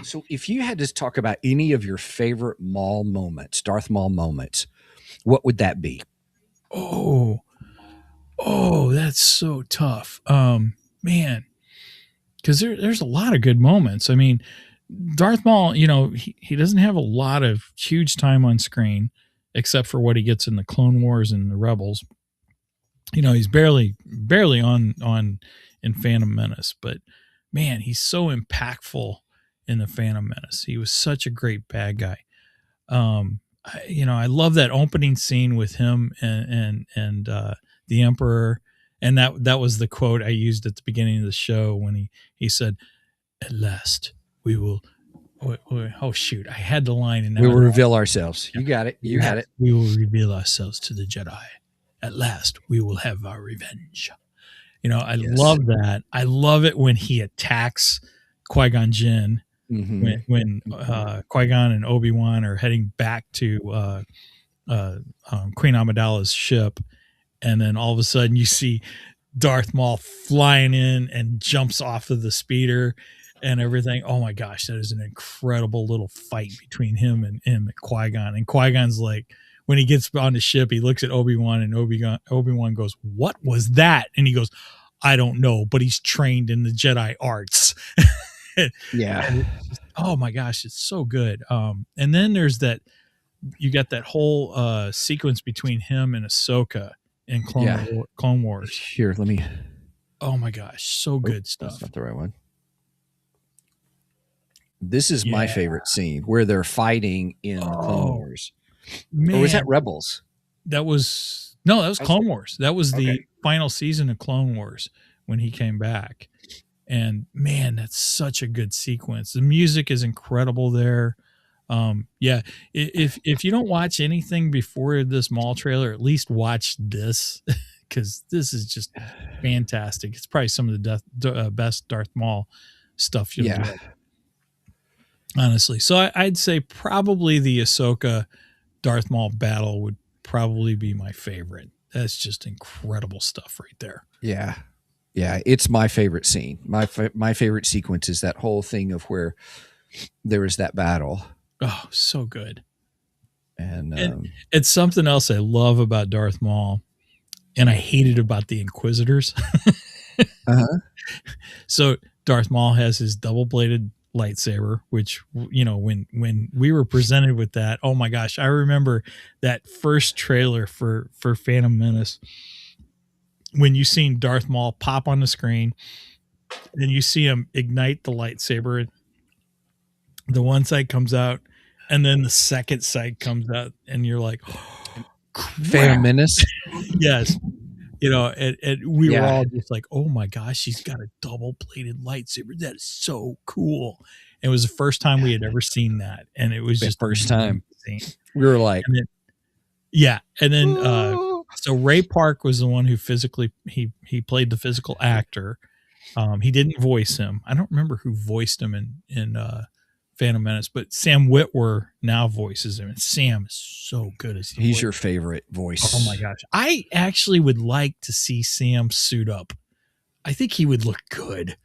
so if you had to talk about any of your favorite Maul moments, Darth Maul moments, what would that be? Oh, that's so tough. Man, because there's a lot of good moments. I mean, Darth Maul, he doesn't have a lot of huge time on screen, except for what he gets in the Clone Wars and the Rebels. He's barely on in Phantom Menace, but man, he's so impactful in the Phantom Menace. He was such a great bad guy. I love that opening scene with him and the Emperor. And that was the quote I used at the beginning of the show when he said, "At last we will." Oh shoot! I had the line, and we will reveal ourselves. You got it. You had it. We will reveal ourselves to the Jedi. At last, we will have our revenge. I love that. I love it when he attacks Qui-Gon Jinn. When Qui-Gon and Obi-Wan are heading back to Queen Amidala's ship, and then all of a sudden you see Darth Maul flying in and jumps off of the speeder and everything. Oh my gosh, that is an incredible little fight between him and Qui-Gon. And Qui-Gon's like, when he gets on the ship, he looks at Obi-Wan, and Obi-Wan goes, "What was that?" And he goes, "I don't know, but he's trained in the Jedi arts." Yeah. Oh my gosh, it's so good. And then there's you got that whole sequence between him and Ahsoka in Clone Wars. Here, let me. Oh my gosh, so good stuff. That's not the right one. This is my favorite scene where they're fighting in the Clone Wars. Man. Or was that Rebels? That was Clone Wars. That was the final season of Clone Wars when he came back. And man, that's such a good sequence. The music is incredible there. If you don't watch anything before this Maul trailer, at least watch this because this is just fantastic. It's probably some of the best Darth Maul stuff you'll get. Honestly. So I'd say probably the Ahsoka Darth Maul battle would probably be my favorite. That's just incredible stuff right there. Yeah. Yeah, it's my favorite scene. My favorite sequence is that whole thing of where there was that battle. Oh, so good. And it's something else I love about Darth Maul, and I hated about the Inquisitors. So Darth Maul has his double-bladed lightsaber, which, when we were presented with that, oh my gosh, I remember that first trailer for Phantom Menace. when you seen Darth Maul pop on the screen and you see him ignite the lightsaber, the one side comes out and then the second side comes out and you're like, Phantom Menace. yes. You know, and we were Yeah. all just like, oh my gosh, she's got a double bladed lightsaber. That is so cool. It was the first time we had ever seen that. And it was The just first time. amazing. We were like, And then, yeah. And then, so Ray Park was the one who physically, he played the physical actor. He didn't voice him. I don't remember who voiced him in Phantom Menace, but Sam Witwer now voices him. And Sam is so good as the he's voice. your favorite voice. Oh my gosh. I actually would like to see Sam suit up. I think he would look good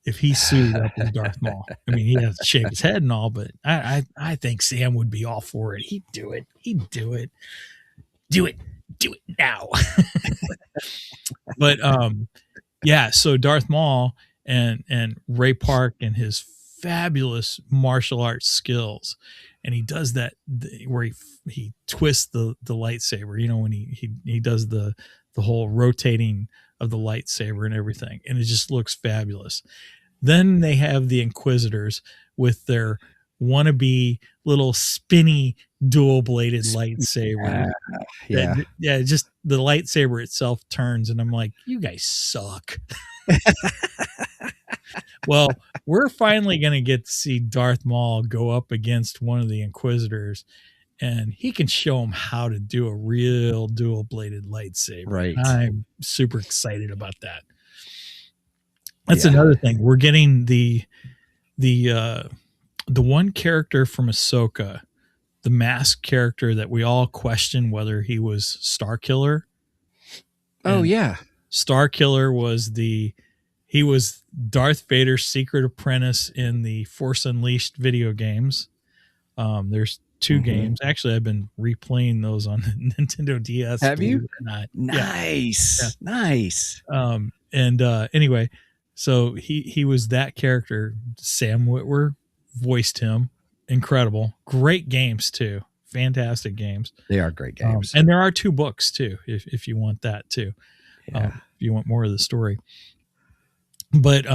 if he suited up as Darth Maul. I mean, he has to shake his head and all, but I think Sam would be all for it. He'd do it. He'd do it. Do it now. But yeah, so Darth Maul and Ray Park and his fabulous martial arts skills, and he does that where he twists the lightsaber, you know, when he does the whole rotating of the lightsaber and everything, and it just looks fabulous. Then they have the Inquisitors with their wannabe little spinny dual bladed lightsaber. Yeah, just the lightsaber itself turns, and I'm like, you guys suck. Well, we're finally going to get to see Darth Maul go up against one of the Inquisitors, and he can show them how to do a real dual-bladed lightsaber. Right. I'm super excited about that. That's another thing. We're getting the one character from Ahsoka, the masked character that we all question whether he was Starkiller. Oh, And yeah. Starkiller was he was Darth Vader's secret apprentice in the Force Unleashed video games. There's two games. Actually, I've been replaying those on Nintendo DS. Have you? Or not. Nice. Yeah. Nice. Anyway, so he was that character. Sam Witwer voiced him. Incredible. Great games too. Fantastic games. They are great games. And there are 2 books too, if you want that too. Yeah. If you want more of the story. But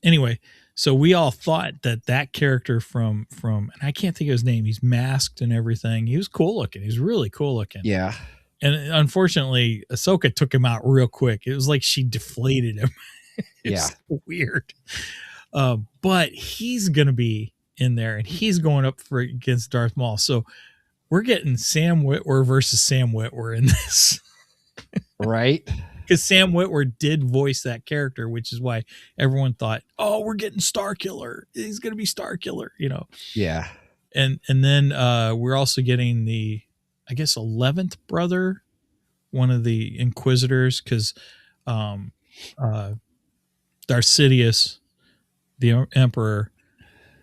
anyway, so we all thought that character from and I can't think of his name. He's masked and everything. He was cool looking. He's really cool looking. Yeah. And unfortunately, Ahsoka took him out real quick. It was like she deflated him. It's weird. But he's going to be in there, and he's going up against Darth Maul. So we're getting Sam Witwer versus Sam Witwer in this. Right. Because Sam Witwer did voice that character, which is why everyone thought, oh, we're getting Starkiller. He's going to be Starkiller, you know? Yeah. And then we're also getting the, I guess, 11th brother, one of the Inquisitors, because Darth Sidious, the Emperor,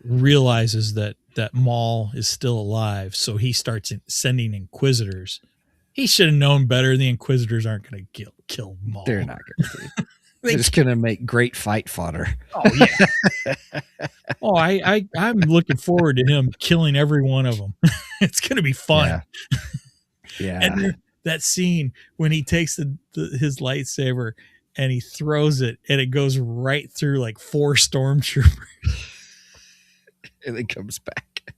realizes that Maul is still alive, so he starts sending Inquisitors. He should have known better. The Inquisitors aren't going to kill Maul. They're not going to. They're just going to make great fight fodder. Oh yeah. I'm looking forward to him killing every one of them. It's going to be fun. Yeah. And that scene when he takes his lightsaber and he throws it and it goes right through like 4 stormtroopers. And it comes back.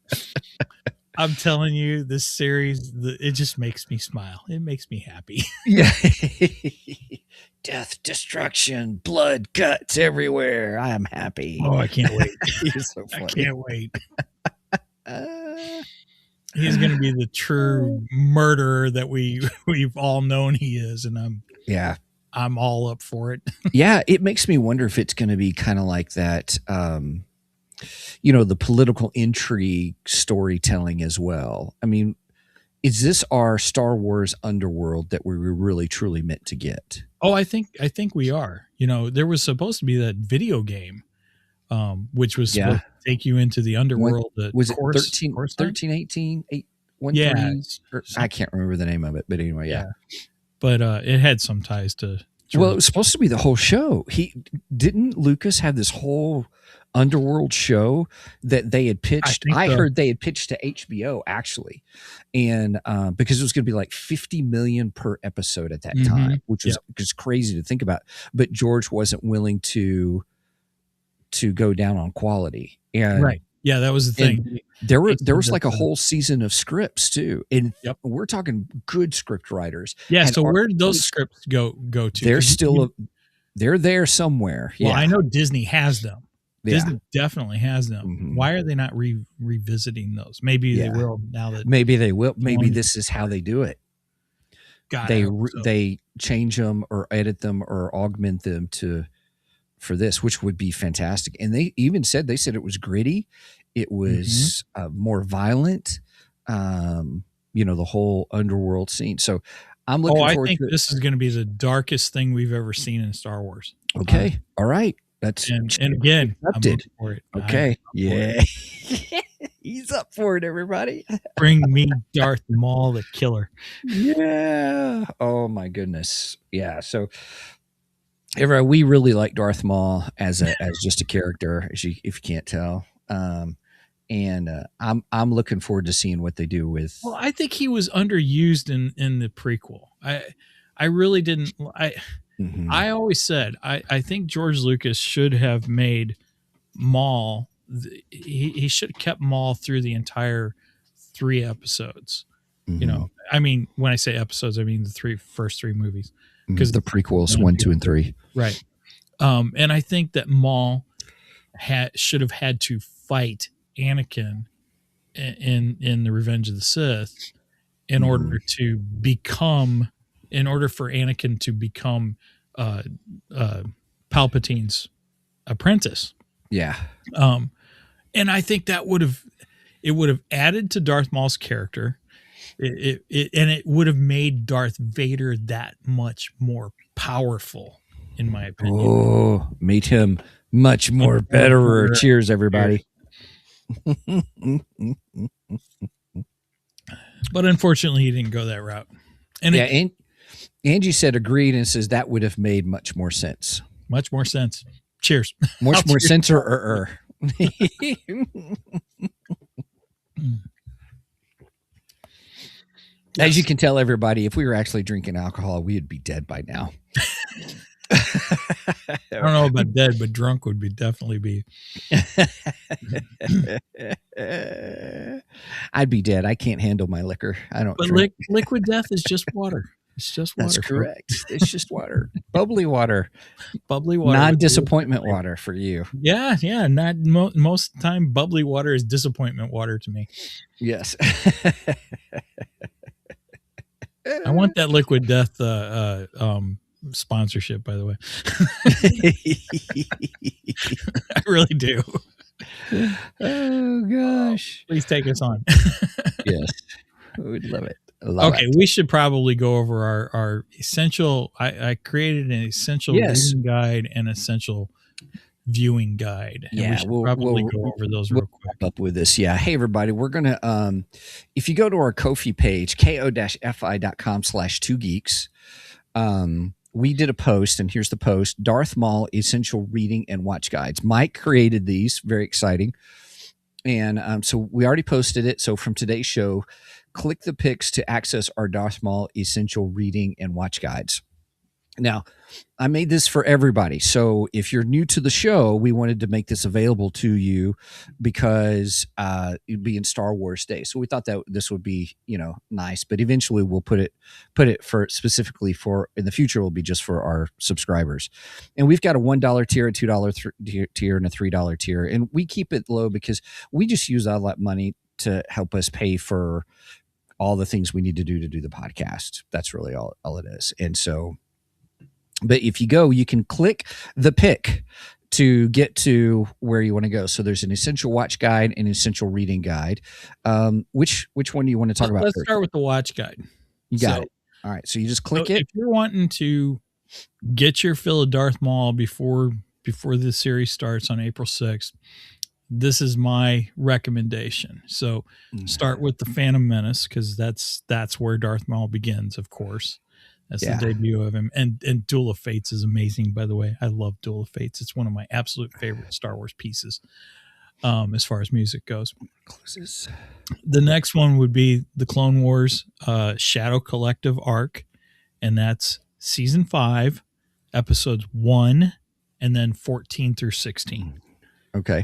I'm telling you, this series, it just makes me smile. It makes me happy. Yeah. Death, destruction, blood, guts everywhere. I am happy. Oh, I can't wait. He's so funny. I can't wait. He's going to be the true murderer that we've all known he is, and I'm all up for it. Yeah, it makes me wonder if it's going to be kind of like that. The political intrigue storytelling as well. I mean, is this our Star Wars underworld that we were really truly meant to get? Oh, I think we are. There was supposed to be that video game, which was supposed to take you into the underworld. Was it 13, 18, 8, 1, yeah, 3? I can't remember the name of it, but anyway, yeah. But it had some ties to Well, it was supposed to be the whole show. Didn't Lucas have this whole underworld show that they had pitched. I heard they had pitched to HBO actually, and because it was going to be like $50 million per episode at that time, which was just crazy to think about. But George wasn't willing to go down on quality. And right, yeah, that was the thing. There was like a whole season of scripts too, and we're talking good script writers. Yeah, and so where did those scripts go to? They're still they're there somewhere. Well, yeah, I know Disney has them. Yeah. Disney definitely has them. Mm-hmm. Why are they not revisiting those? Maybe they will now that. Maybe they will. Maybe this is how they do it. They change them or edit them or augment them for this, which would be fantastic. And they even said it was gritty. It was more violent. The whole underworld scene. So I'm looking forward to it. I think this is going to be the darkest thing we've ever seen in Star Wars. Okay. All right. That's and again, I'm looking for it. Okay. Yeah. He's up for it, everybody. Bring me Darth Maul the Killer. Yeah. Oh my goodness. Yeah. So everybody, we really like Darth Maul as just a character, if you can't tell. And I'm looking forward to seeing what they do with. Well, I think he was underused in the prequel. I really didn't. I always said I think George Lucas should have made Maul. He should have kept Maul through the entire 3 episodes. I mean, when I say episodes, I mean the first three movies, because the prequels 1, 2, and 3. Right. And I think that Maul should have had to fight Anakin in the Revenge of the Sith in order for Anakin to become Palpatine's apprentice. Yeah. And I think that would have added to Darth Maul's character. It would have made Darth Vader that much more powerful, in my opinion. Oh, made him much more better. Cheers, everybody. But unfortunately, he didn't go that route. And and Angie said agreed and says that would have made much more sense. Much more sense. Cheers. Much more sense or. As you can tell, everybody, if we were actually drinking alcohol, we would be dead by now. I don't know about dead, but drunk would definitely be. I'd be dead. I can't handle my liquor. I don't. But liquid death is just water. It's just water. That's correct. It's just water. Bubbly water. Bubbly water. Non-disappointment water for you. Yeah. Not most of the time. Bubbly water is disappointment water to me. Yes. I want that liquid death sponsorship, by the way. I really do. Oh gosh. Please take us on. Yes. We'd love it. We should probably go over our essential. I created an essential reading guide and essential viewing guide. And we should probably go over those real quick. Up with this. Yeah. Hey, everybody, we're going to, if you go to our Ko-fi page, ko-fi.com/2geeks, we did a post, and here's the post: Darth Maul Essential Reading and Watch Guides. Mike created these. Very exciting. And so we already posted it. So from today's show, click the pics to access our Darth Maul Essential Reading and Watch Guides. Now, I made this for everybody. So if you're new to the show, we wanted to make this available to you because it'd be in Star Wars Day. So we thought that this would be, nice. But eventually we'll put it for specifically for, in the future, will be just for our subscribers. And we've got a $1 tier, a $2 tier, and a $3 tier. And we keep it low because we just use all that money to help us pay for all the things we need to do the podcast. That's really all it is. And so, but if you go, you can click the pick to get to where you want to go. So there's an essential watch guide and essential reading guide. Which one do you want to talk about Let's first? start with the watch guide. You got it. All right. So you just click it. If you're wanting to get your fill of Darth Maul before the series starts on April 6th, this is my recommendation. So start with the Phantom Menace, because that's where Darth Maul begins, of course. That's the debut of him. And Duel of Fates is amazing, by the way. I love Duel of Fates. It's one of my absolute favorite Star Wars pieces as far as music goes. The next one would be the Clone Wars Shadow Collective arc, and that's season 5, episodes 1, and then 14 through 16. Okay.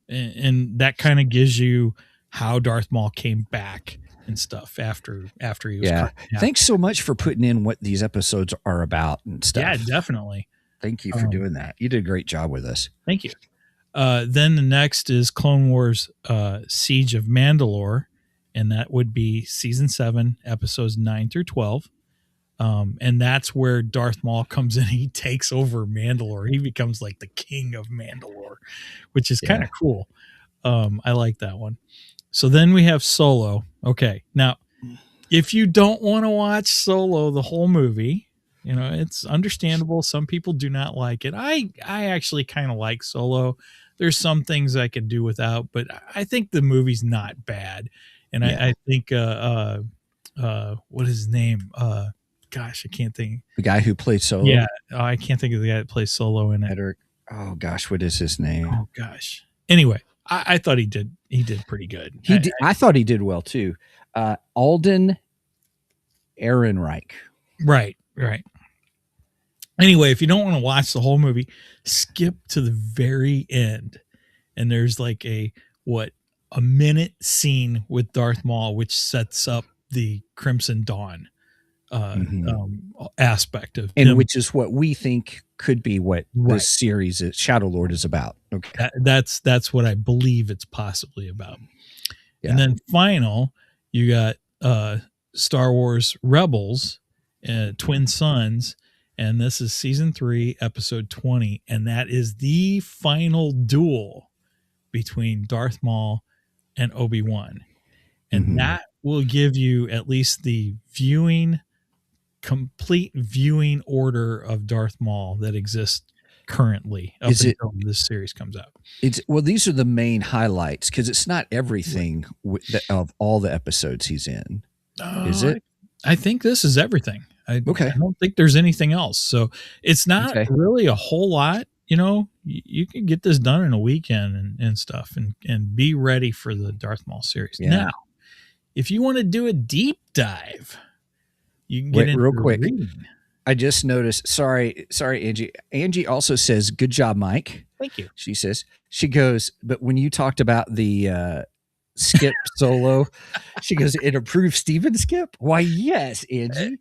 And that kind of gives you how Darth Maul came back and stuff after he was Thanks so much for putting in what these episodes are about and stuff. Yeah, definitely. Thank you for doing that. You did a great job with us. Thank you. Then the next is Clone Wars Siege of Mandalore, and that would be season 7, episodes 9 through 12. And that's where Darth Maul comes in. He takes over Mandalore. He becomes like the king of Mandalore, which is kind of cool. I like that one. So then we have Solo. Okay. Now, if you don't want to watch Solo the whole movie, you know, it's understandable. Some people do not like it. I actually kind of like Solo. There's some things I could do without, but I think the movie's not bad. And I think, what is his name? Gosh, I can't think. The guy who played Solo? Yeah. I can't think of the guy that plays Solo in it. Oh gosh, what is his name? Oh gosh. Anyway, I thought he did pretty good. I thought he did well too. Alden Ehrenreich. Right. Anyway, if you don't want to watch the whole movie, skip to the very end. And there's like a minute scene with Darth Maul, which sets up the Crimson Dawn aspect of him. And which is what we think could be what this series Shadow Lord is about. Okay. That's what I believe it's possibly about. Yeah. And then final, you got Star Wars Rebels, Twin Suns, and this is season 3, episode 20, and that is the final duel between Darth Maul and Obi-Wan. And that will give you at least the complete viewing order of Darth Maul that exists currently up until this series comes out. These are the main highlights because it's not everything of all the episodes he's in. Is it? I think this is everything. I don't think there's anything else. So it's not really a whole lot. You know, you can get this done in a weekend and stuff and be ready for the Darth Maul series. Yeah. Now, if you want to do a deep dive, you can get into real quick. Reading. I just noticed. Sorry, Angie. Angie also says, "Good job, Mike." Thank you. She goes, but when you talked about the Skip Solo, she goes, "It approved Steven Skip." Why, yes, Angie.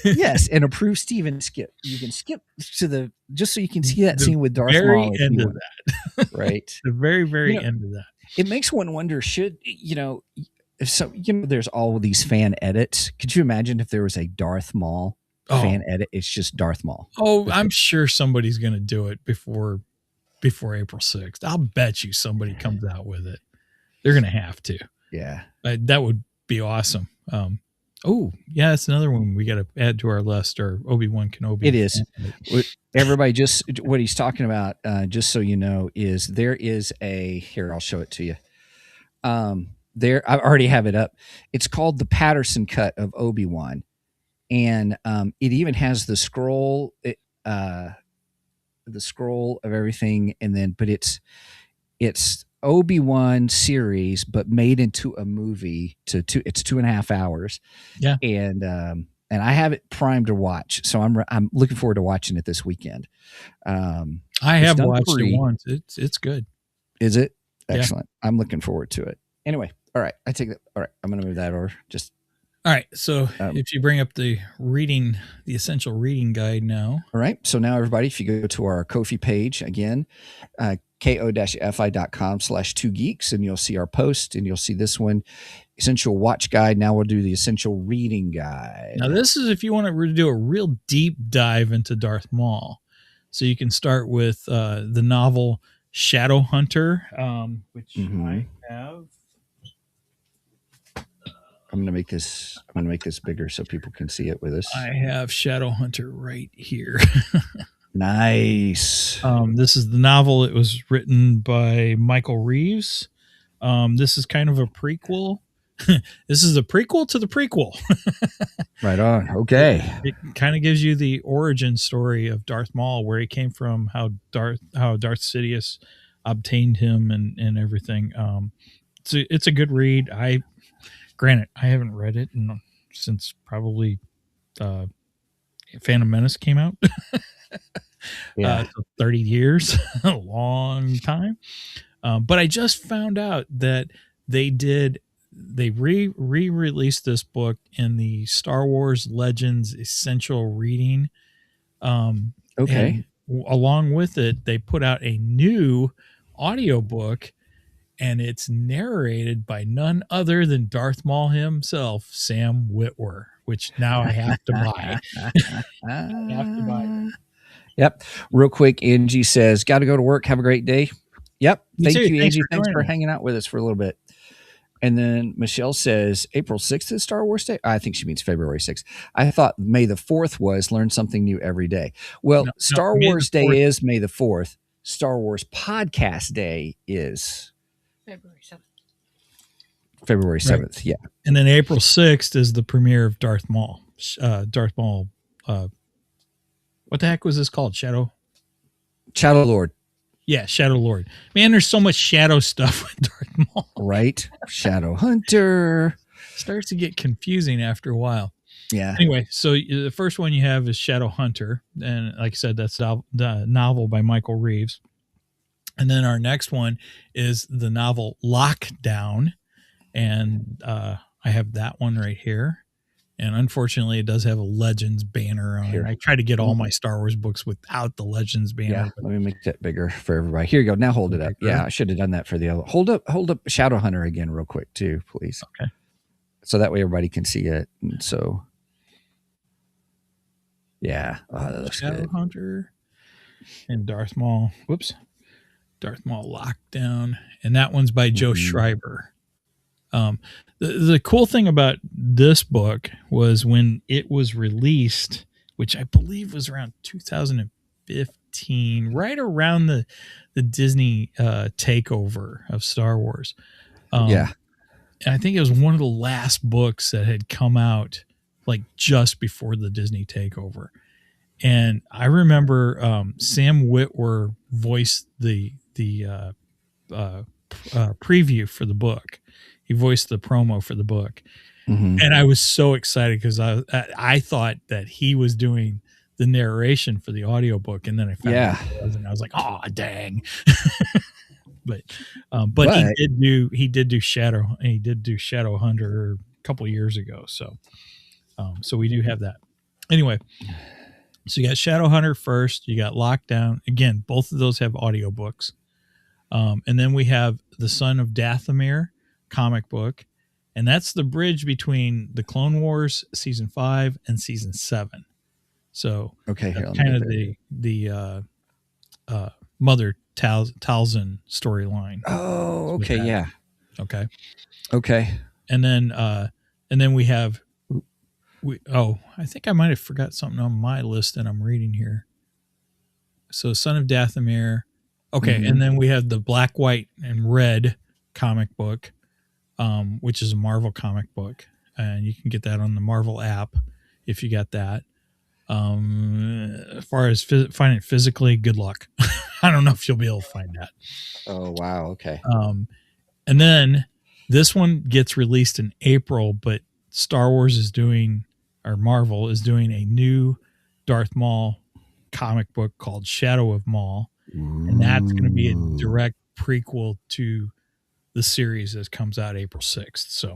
Yes, and approved Steven Skip. You can skip to just so you can see that scene with Darth Maul. Very end of that, right? The very, very end of that. It makes one wonder. Should there's all of these fan edits. Could you imagine if there was a Darth Maul fan edit? It's just Darth Maul. Oh, I'm sure somebody's going to do it before April 6th. I'll bet you somebody comes out with it. They're going to have to. Yeah. That would be awesome. That's another one we got to add to our list, or Obi-Wan Kenobi. It is. Everybody, just what he's talking about, just so you know, is there is here, I'll show it to you. I already have it up. It's called the Patterson cut of Obi-Wan. And it even has the scroll of everything. And then, but it's Obi-Wan series, but made into a movie. It's 2.5 hours. Yeah. And I have it primed to watch. So I'm looking forward to watching it this weekend. I have watched it once. It's good. Is it? Excellent. Yeah. I'm looking forward to it. Anyway. All right. I take that. All right. I'm going to move that over. All right. So if you bring up the essential reading guide now. All right. So now everybody, if you go to our Ko-fi page again, ko-fi.com/2geeks, and you'll see our post, and you'll see this one, essential watch guide. Now we'll do the essential reading guide. Now this is if you want to do a real deep dive into Darth Maul. So you can start with the novel Shadow Hunter, which I have. I'm going to make this bigger so people can see it with us. I have Shadow Hunter right here. Nice. This is the novel. It was written by Michael Reeves. This is kind of a prequel This is a prequel to the prequel. Right on. Okay. It kind of gives you the origin story of Darth Maul, where he came from, how Darth Sidious obtained him, and everything. It's a good read. Granted, I haven't read it since probably Phantom Menace came out. Yeah. So 30 years, a long time. But I just found out that they re-released this book in the Star Wars Legends Essential Reading. Okay. And along with it, they put out a new audiobook, and it's narrated by none other than Darth Maul himself, Sam Witwer, which now I have to buy. I have to buy. Yep. Real quick, Angie says, got to go to work. Have a great day. Yep. Thank you, Angie. Thanks for hanging out with us for a little bit. And then Michelle says, April 6th is Star Wars Day. I think she means February 6th. I thought May the 4th was learn something new every day. Well, Star Wars Day is May the 4th. Star Wars Podcast Day is February 7th. February 7th. Right. Yeah. And then April 6th is the premiere of Darth Maul. Darth Maul. What the heck was this called? Shadow Lord. Yeah, Shadow Lord. Man, there's so much shadow stuff with Darth Maul. Right. Shadow Hunter. Starts to get confusing after a while. Yeah. Anyway, so the first one you have is Shadow Hunter. And like I said, that's the novel by Michael Reeves. And then our next one is the novel Lockdown. And I have that one right here. And unfortunately, it does have a Legends banner on it. I try to get all my Star Wars books without the Legends banner. Yeah, let me make that bigger for everybody. Here you go. Now hold it up. Yeah, I should have done that for the other. Hold up Shadow Hunter again real quick too, please. Okay. So that way everybody can see it. And so, yeah. Oh, that looks Shadow good. Hunter and Darth Maul. Whoops. Darth Maul Lockdown. And that one's by Joe Schreiber. The cool thing about this book was when it was released, which I believe was around 2015, right around the Disney takeover of Star Wars. Yeah. I think it was one of the last books that had come out like just before the Disney takeover. And I remember Sam Witwer voiced the preview for the book. He voiced the promo for the book. Mm-hmm. And I was so excited because I thought that he was doing the narration for the audiobook. And then I found out he wasn't. I was like, oh, dang. but he did do Shadow Hunter a couple of years ago. So we do have that. Anyway, so you got Shadow Hunter first, you got Lockdown. Again, both of those have audiobooks. And then we have The Son of Dathomir comic book, and that's the bridge between the Clone Wars season 5 and season 7. So okay, here, kind of the Mother Talzin storyline. Oh, okay, yeah. Okay. And then we have I think I might have forgot something on my list that I'm reading here. So Son of Dathomir. Okay, and then we have the Black, White, and Red comic book, which is a Marvel comic book, and you can get that on the Marvel app if you got that. As far as finding it physically, good luck. I don't know if you'll be able to find that. Oh, wow. Okay. And then this one gets released in April, but Marvel is doing a new Darth Maul comic book called Shadow of Maul. And that's going to be a direct prequel to the series that comes out April 6th.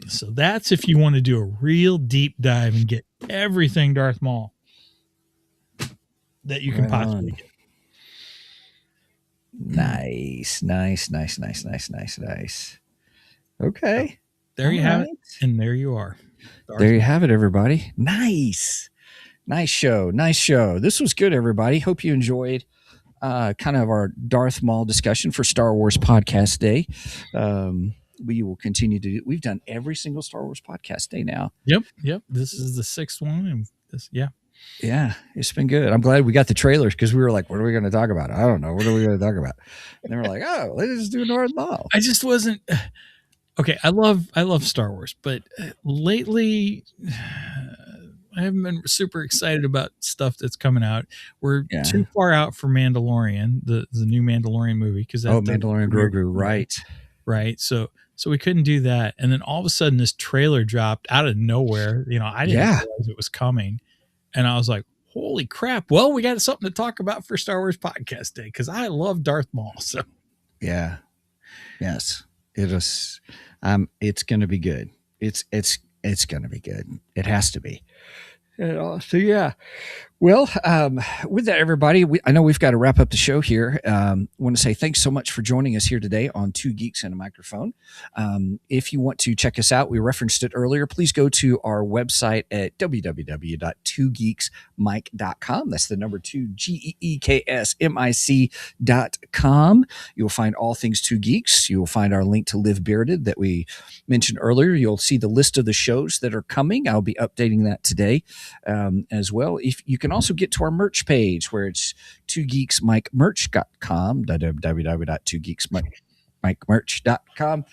So that's if you want to do a real deep dive and get everything Darth Maul that you can possibly get. Nice. Okay. There you have it. And there you are. There you have it, everybody. Nice show. This was good, everybody. Hope you enjoyed kind of our Darth Maul discussion for Star Wars Podcast Day. We will continue to do. We've done every single Star Wars Podcast Day now. Yep. This is the 6th one, and yeah, it's been good. I'm glad we got the trailers because we were like, what are we going to talk about? I don't know. What are we going to talk about? And they were like, oh, let's just do Darth Maul. I just wasn't. okay, I love Star Wars, but lately I haven't been super excited about stuff that's coming out. We're too far out for Mandalorian, the new Mandalorian movie, because that Mandalorian Grogu, right. So we couldn't do that, and then all of a sudden this trailer dropped out of nowhere. I didn't realize it was coming, and I was like, "Holy crap!" Well, we got something to talk about for Star Wars Podcast Day because I love Darth Maul. So yes, it is. It's going to be good. It's going to be good. It has to be. So yeah. Well, with that, everybody, I know we've got to wrap up the show here. Want to say thanks so much for joining us here today on Two Geeks and a Microphone. If you want to check us out, we referenced it earlier. Please go to our website at www.twogeeksmic.com. That's the number 2 GEEKSMIC.com. You'll find all things Two Geeks. You will find our link to Live Bearded that we mentioned earlier. You'll see the list of the shows that are coming. I'll be updating that today as well. If you can also get to our merch page where it's twogeeksmicmerch.com, www.twogeeksmicmerch.com.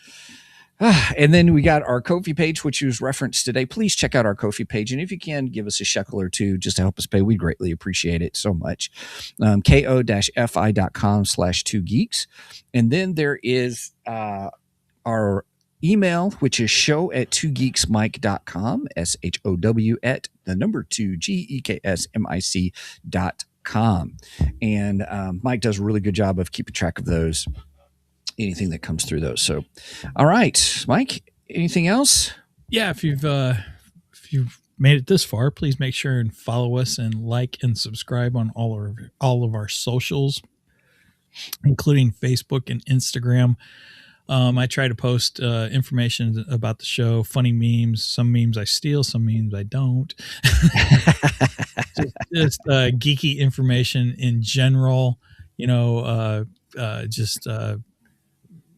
And then we got our Ko-fi page, which was referenced today. Please check out our Ko-fi page. And if you can, give us a shekel or two just to help us pay. We greatly appreciate it so much. ko-fi.com/2geeks. And then there is our email, which is show@twogeeksmic.com, SHOW at the number 2 GEEKSMIC.com. And Mike does a really good job of keeping track of those, anything that comes through those. So, all right, Mike, anything else? Yeah, if you've made it this far, please make sure and follow us and like and subscribe on all of our socials, including Facebook and Instagram. I try to post information about the show, funny memes. Some memes I steal, some memes I don't. just geeky information in general, just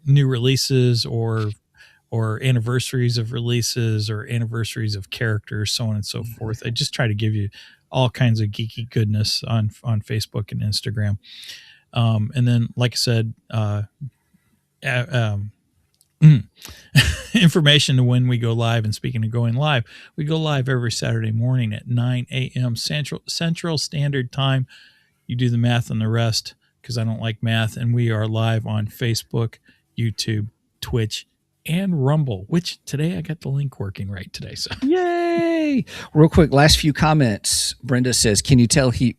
new releases or anniversaries of releases or anniversaries of characters, so on and so forth. I just try to give you all kinds of geeky goodness on Facebook and Instagram. And then, like I said, information to when we go live. And speaking of going live, we go live every Saturday morning at 9 a.m. Central Standard Time. You do the math on the rest because I don't like math. And we are live on Facebook, YouTube, Twitch, and Rumble, which today I got the link working right today. So yay! Real quick, last few comments. Brenda says, "Can you tell he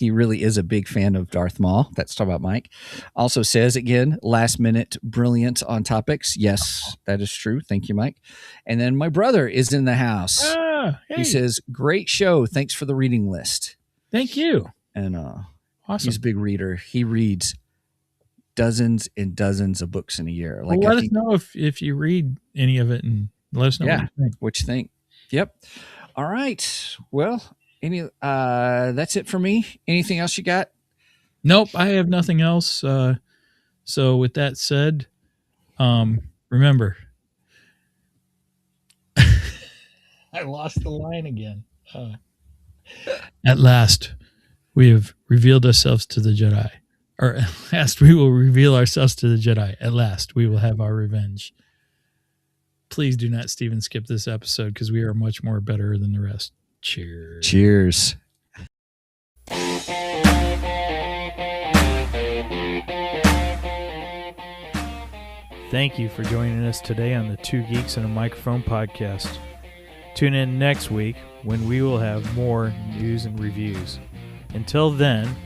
really is a big fan of Darth Maul?" That's talking about Mike. Also says, again, last minute brilliant on topics. Yes, that is true. Thank you, Mike. And then my brother is in the house. Hey. He says, "Great show. Thanks for the reading list." Thank you. And awesome. He's a big reader. He reads dozens and dozens of books in a year. Like, let us know if you read any of it and let us know what you think. Yep. All right. Well, that's it for me. Anything else you got? Nope, I have nothing else. So with that said, remember, I lost the line again. At last, we have revealed ourselves to the Jedi. Or at last, we will reveal ourselves to the Jedi. At last, we will have our revenge. Please do not Steven skip this episode because we are much more better than the rest. Cheers. Cheers. Thank you for joining us today on the Two Geeks and a Microphone podcast. Tune in next week when we will have more news and reviews. Until then,